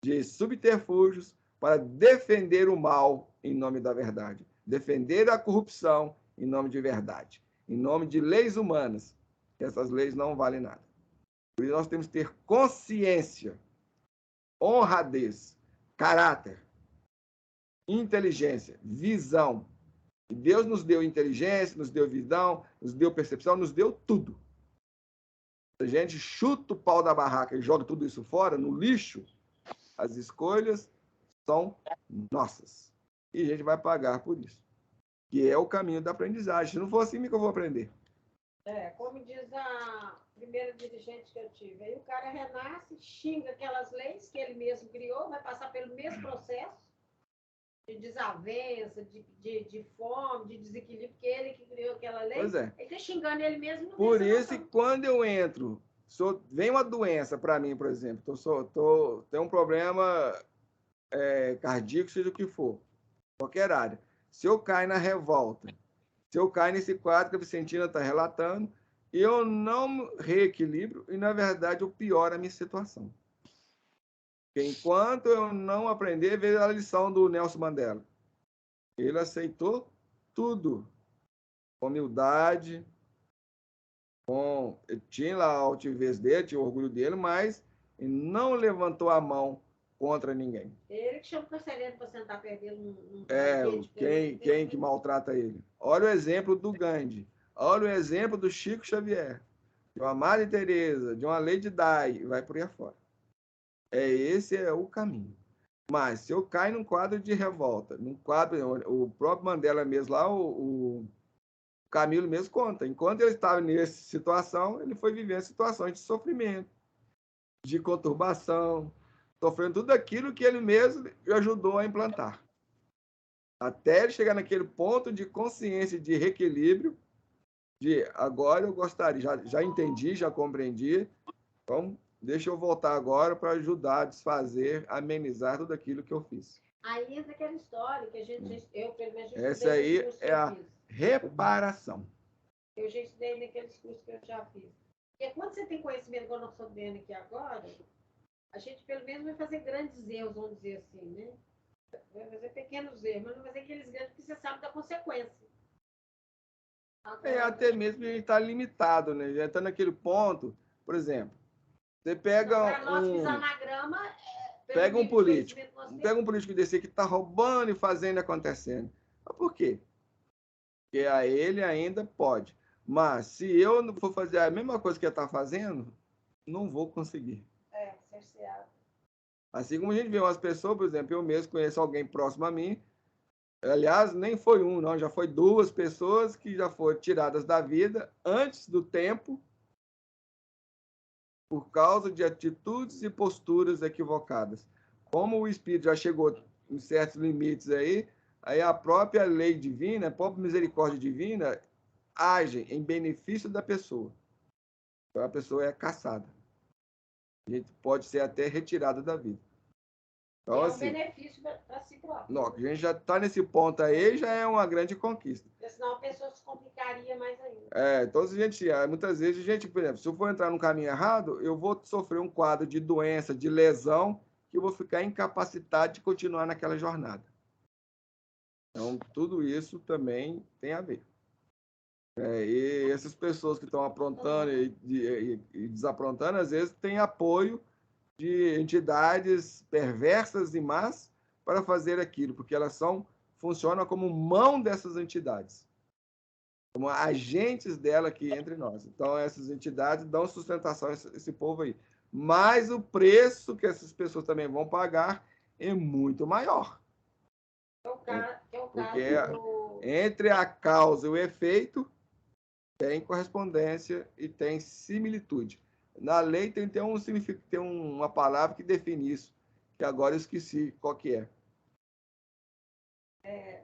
de subterfúgios para defender o mal em nome da verdade. Defender a corrupção em nome de verdade. Em nome de leis humanas. Essas leis não valem nada. Por isso nós temos que ter consciência, honradez, caráter, inteligência, visão. E Deus nos deu inteligência, nos deu visão, nos deu percepção, nos deu tudo. Se a gente chuta o pau da barraca e joga tudo isso fora, no lixo, as escolhas são nossas. E a gente vai pagar por isso. Que é o caminho da aprendizagem. Se não for assim, como é que eu vou aprender? Como diz a primeira dirigente que eu tive, aí o cara renasce, xinga aquelas leis que ele mesmo criou, vai passar pelo mesmo processo de desavença, de fome, de desequilíbrio, porque ele que criou aquela lei. Pois é. Ele está xingando ele mesmo. Não por isso que quando eu entro, vem uma doença para mim, por exemplo, tenho um problema cardíaco, seja o que for, qualquer área. Se eu caio na revolta, se eu caio nesse quadro que a Vicentina está relatando, eu não reequilibro e, na verdade, eu pioro a minha situação. Porque enquanto eu não aprender, veio a lição do Nelson Mandela. Ele aceitou tudo, com humildade, tinha lá a altivez dele, tinha o orgulho dele, mas ele não levantou a mão contra ninguém. Ele que chama o carcereiro para sentar perto dele. Quem que maltrata ele? Olha o exemplo do Gandhi. Olha o exemplo do Chico Xavier, de uma Madre Teresa, de uma Lady Di, vai por aí afora. Esse é o caminho. Mas se eu caio num quadro de revolta, num quadro, o próprio Mandela mesmo lá, o Camilo mesmo conta. Enquanto ele estava nessa situação, ele foi vivendo situações de sofrimento, de conturbação, sofrendo tudo aquilo que ele mesmo ajudou a implantar. Até ele chegar naquele ponto de consciência, de reequilíbrio, de agora eu gostaria, já entendi, já compreendi, então deixa eu voltar agora para ajudar a desfazer, amenizar tudo aquilo que eu fiz. Aí entra aquela história que eu pelo menos... Essa aí é a reparação. Eu já estudei naqueles cursos que eu já fiz. Porque quando você tem conhecimento, igual nós estamos vendo aqui agora, a gente pelo menos vai fazer grandes erros, vamos dizer assim, né? Vai fazer pequenos erros, mas não vai fazer aqueles grandes porque você sabe da consequência. Até mesmo a gente está limitado, né? Já está naquele ponto, por exemplo, você pega pega um político desse que está roubando e fazendo e acontecendo. Mas por quê? Porque a ele ainda pode. Mas se eu não for fazer a mesma coisa que ele está fazendo, não vou conseguir. Cerceado. Assim como a gente vê umas pessoas, por exemplo, eu mesmo conheço alguém próximo a mim, aliás, nem foi um, não, já foi 2 pessoas que já foram tiradas da vida antes do tempo por causa de atitudes e posturas equivocadas. Como o espírito já chegou em certos limites aí a própria lei divina, a própria misericórdia divina age em benefício da pessoa. Então a pessoa é caçada. A gente pode ser até retirada da vida. Então, é um benefício para si próprio. Não, a gente já está nesse ponto aí, já é uma grande conquista. Porque senão a pessoa se complicaria mais ainda. Então, muitas vezes, por exemplo, se eu for entrar no caminho errado, eu vou sofrer um quadro de doença, de lesão, que eu vou ficar incapacitado de continuar naquela jornada. Então, tudo isso também tem a ver. E essas pessoas que estão aprontando e desaprontando, às vezes, têm apoio de entidades perversas e más para fazer aquilo, porque elas funcionam como mão dessas entidades. como agentes dela aqui entre nós. Então, essas entidades dão sustentação a esse povo aí. Mas o preço que essas pessoas também vão pagar é muito maior. Porque entre a causa e o efeito, tem correspondência e tem similitude. Na lei tem uma palavra que define isso, que agora eu esqueci qual que é.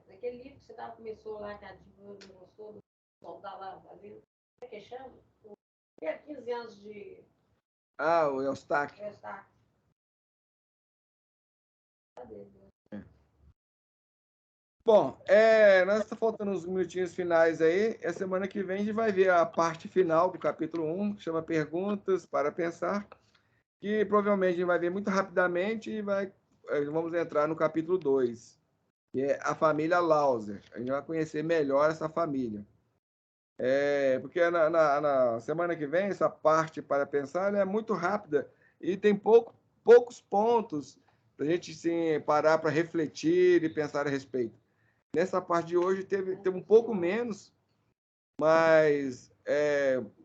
Naquele livro que você começou lá, que a Dilma não gostou, do soldado lá, ali, como é que chama? 15 anos de... O Eustáquio. Cadê? Bom, nós estamos faltando uns minutinhos finais aí. A semana que vem a gente vai ver a parte final do capítulo 1, que chama Perguntas para Pensar, que provavelmente a gente vai ver muito rapidamente e vamos entrar no capítulo 2, que é a família Lauser. A gente vai conhecer melhor essa família. Porque na semana que vem, essa parte para pensar é muito rápida e tem poucos pontos para a gente sim, parar para refletir e pensar a respeito. Nessa parte de hoje teve um pouco menos, mas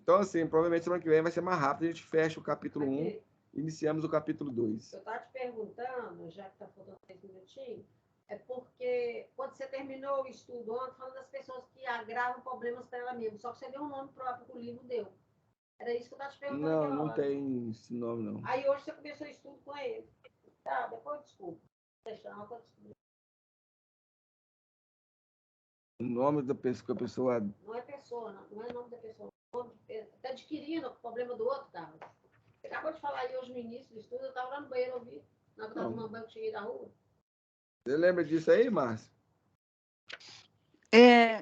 então assim, provavelmente semana que vem vai ser mais rápido, a gente fecha o capítulo 1, iniciamos o capítulo 2. Eu estava te perguntando, já que está faltando 3 minutinhos, é porque quando você terminou o estudo ontem, falando das pessoas que agravam problemas para ela mesma, só que você deu um nome próprio que o livro deu. Era isso que eu estava te perguntando. Não tem esse nome, não. Aí hoje você começou o estudo com ele. Tá, depois desculpa. Deixa eu descobrir. O nome da pessoa que a pessoa... Não é pessoa, não é nome da pessoa. Está adquirindo o problema do outro, tá? Você acabou de falar aí hoje no início do estudo, eu estava lá no banheiro, ouvi, na hora de uma banca que cheguei da rua. Você lembra disso aí, Márcia?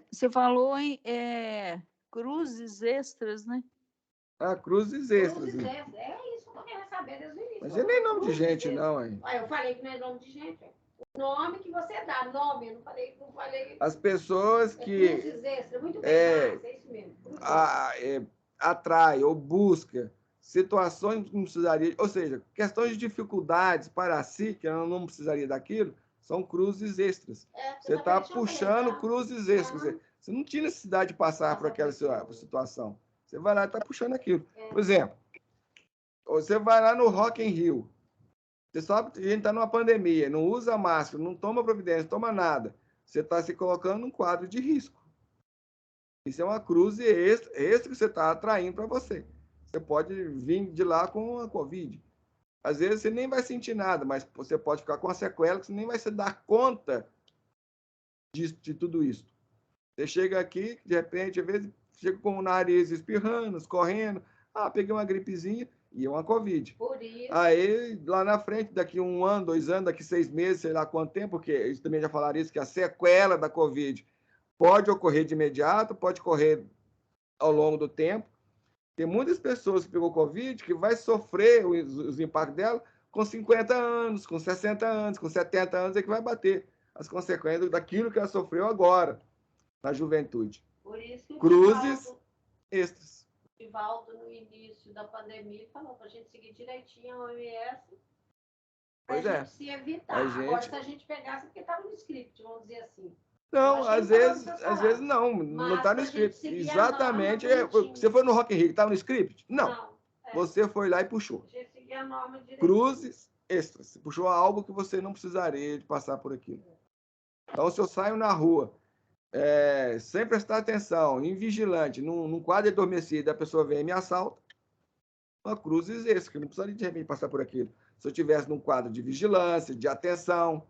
Você falou em cruzes extras, né? Cruzes extras. Cruzes extras, é isso que eu queria saber desde o início. Mas não é nome de gente, não, hein? Eu falei que não é nome de gente, O nome que você dá, nome, eu não falei. As pessoas que... Cruzes extras, muito bem, é isso mesmo. Atrai ou busca situações que não precisaria, ou seja, questões de dificuldades para si, que ela não precisaria daquilo, são cruzes extras. Você está puxando cruzes extras. Quer dizer, você não tinha necessidade de passar por aquela situação. Você vai lá e está puxando aquilo. Por exemplo, você vai lá no Rock in Rio. Você sabe que a gente está numa pandemia, não usa máscara, não toma providência, não toma nada. Você está se colocando num quadro de risco. Isso é uma cruz extra que você está atraindo para você. Você pode vir de lá com a Covid. Às vezes você nem vai sentir nada, mas você pode ficar com uma sequela que você nem vai se dar conta de tudo isso. Você chega aqui, de repente, às vezes, chega com o nariz espirrando, escorrendo. Peguei uma gripezinha e é uma Covid. Por isso. Aí, lá na frente, daqui 1 ano, 2 anos, daqui 6 meses, sei lá quanto tempo, porque eles também já falaram isso, que a sequela da Covid pode ocorrer de imediato, pode ocorrer ao longo do tempo. Tem muitas pessoas que pegou Covid que vai sofrer os impactos dela com 50 anos, com 60 anos, com 70 anos, é que vai bater as consequências daquilo que ela sofreu agora, na juventude. Por isso que cruzes extras. O Divaldo, no início da pandemia, falou para a gente seguir direitinho a OMS, para a gente se evitar. Agora, se a gente pegasse, porque estava no script, vamos dizer assim. Não, às vezes não está no script. Exatamente. Você foi no Rock in Rio, estava no script? Não. Você foi lá e puxou. A gente seguia a norma direitinho. Cruzes extras. Você puxou algo que você não precisaria de passar por aquilo. Então, se eu saio na rua, sem prestar atenção, invigilante, num quadro adormecido, a pessoa vem e me assalta, uma cruzes extra, que eu não precisaria de repente passar por aquilo. Se eu estivesse num quadro de vigilância, de atenção,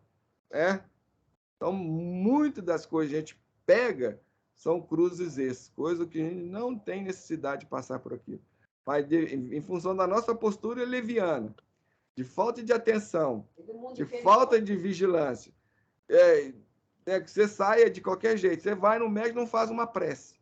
Então, muitas das coisas que a gente pega são cruzes extras, coisas que a gente não tem necessidade de passar por aquilo. Mas em função da nossa postura leviana, de falta de atenção, de falta de vigilância, que você saia de qualquer jeito. Você vai no médico, não faz uma prece.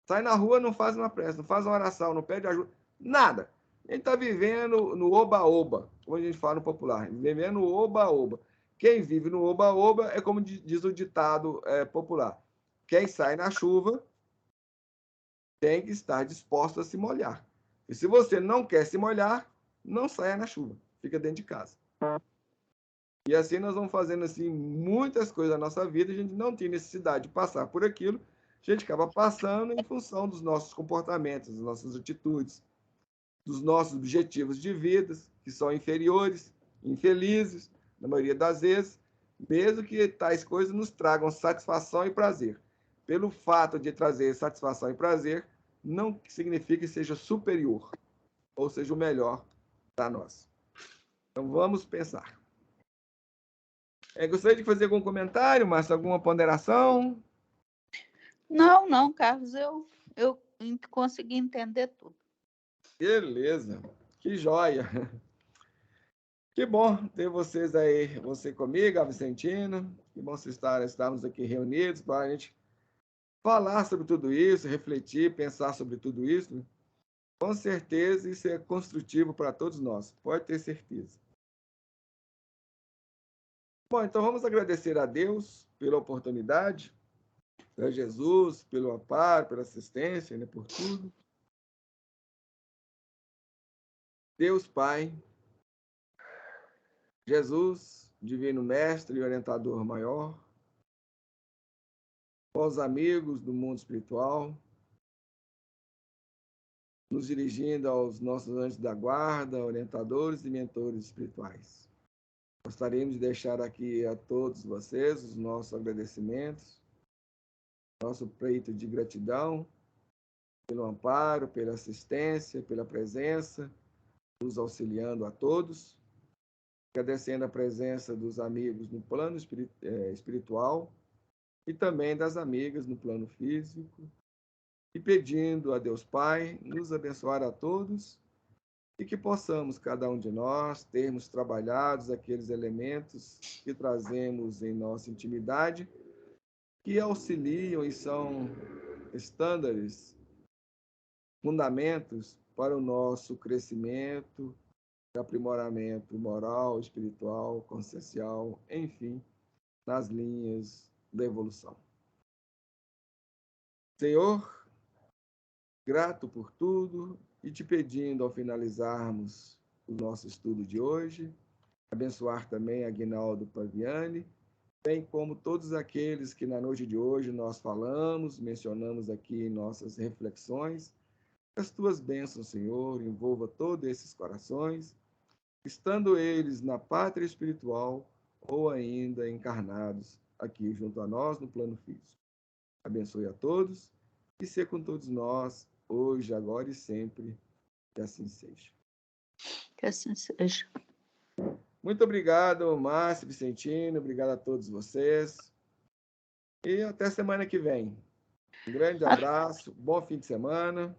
Sai na rua, não faz uma prece, não faz uma oração, não pede ajuda, nada. A gente está vivendo no oba-oba, como a gente fala no popular, vivendo no oba-oba. Quem vive no oba-oba é como diz o ditado popular. Quem sai na chuva tem que estar disposto a se molhar. E se você não quer se molhar, não saia na chuva. Fica dentro de casa. E assim nós vamos fazendo assim muitas coisas na nossa vida. A gente não tem necessidade de passar por aquilo. a gente acaba passando em função dos nossos comportamentos, das nossas atitudes, dos nossos objetivos de vida, que são inferiores, infelizes, na maioria das vezes, mesmo que tais coisas nos tragam satisfação e prazer. Pelo fato de trazer satisfação e prazer, não significa que seja superior, ou seja, o melhor para nós. Então, vamos pensar. Gostaria de fazer algum comentário, Márcia, alguma ponderação? Não, Carlos, eu consegui entender tudo. Beleza, que joia. Que bom ter vocês aí, você comigo, a Vicentina. Que bom estarmos aqui reunidos para a gente falar sobre tudo isso, refletir, pensar sobre tudo isso. Com certeza isso é construtivo para todos nós, pode ter certeza. Bom, então vamos agradecer a Deus pela oportunidade, a Jesus pelo amparo, pela assistência, né, por tudo. Deus Pai, Jesus, Divino Mestre e Orientador Maior, aos amigos do mundo espiritual, nos dirigindo aos nossos anjos da guarda, orientadores e mentores espirituais. Gostaríamos de deixar aqui a todos vocês os nossos agradecimentos, nosso pleito de gratidão pelo amparo, pela assistência, pela presença, nos auxiliando a todos, agradecendo a presença dos amigos no plano espiritual e também das amigas no plano físico, e pedindo a Deus Pai nos abençoar a todos e que possamos, cada um de nós, termos trabalhados aqueles elementos que trazemos em nossa intimidade, que auxiliam e são estándares, fundamentos para o nosso crescimento, aprimoramento moral, espiritual, consciencial, enfim, nas linhas da evolução. Senhor, grato por tudo e te pedindo, ao finalizarmos o nosso estudo de hoje, abençoar também a Aguinaldo Paviani, bem como todos aqueles que na noite de hoje nós falamos, mencionamos aqui em nossas reflexões. As tuas bênçãos, Senhor, envolva todos esses corações, estando eles na pátria espiritual ou ainda encarnados aqui junto a nós no plano físico. Abençoe a todos e seja com todos nós, hoje, agora e sempre, que assim seja. Que assim seja. Muito obrigado, Márcio, Vicentino, obrigado a todos vocês. E até semana que vem. Um grande abraço, bom fim de semana.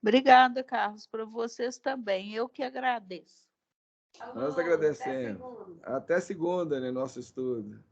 Obrigada, Carlos, para vocês também. Eu que agradeço. Nós agradecemos. Até segunda, né, nosso estudo.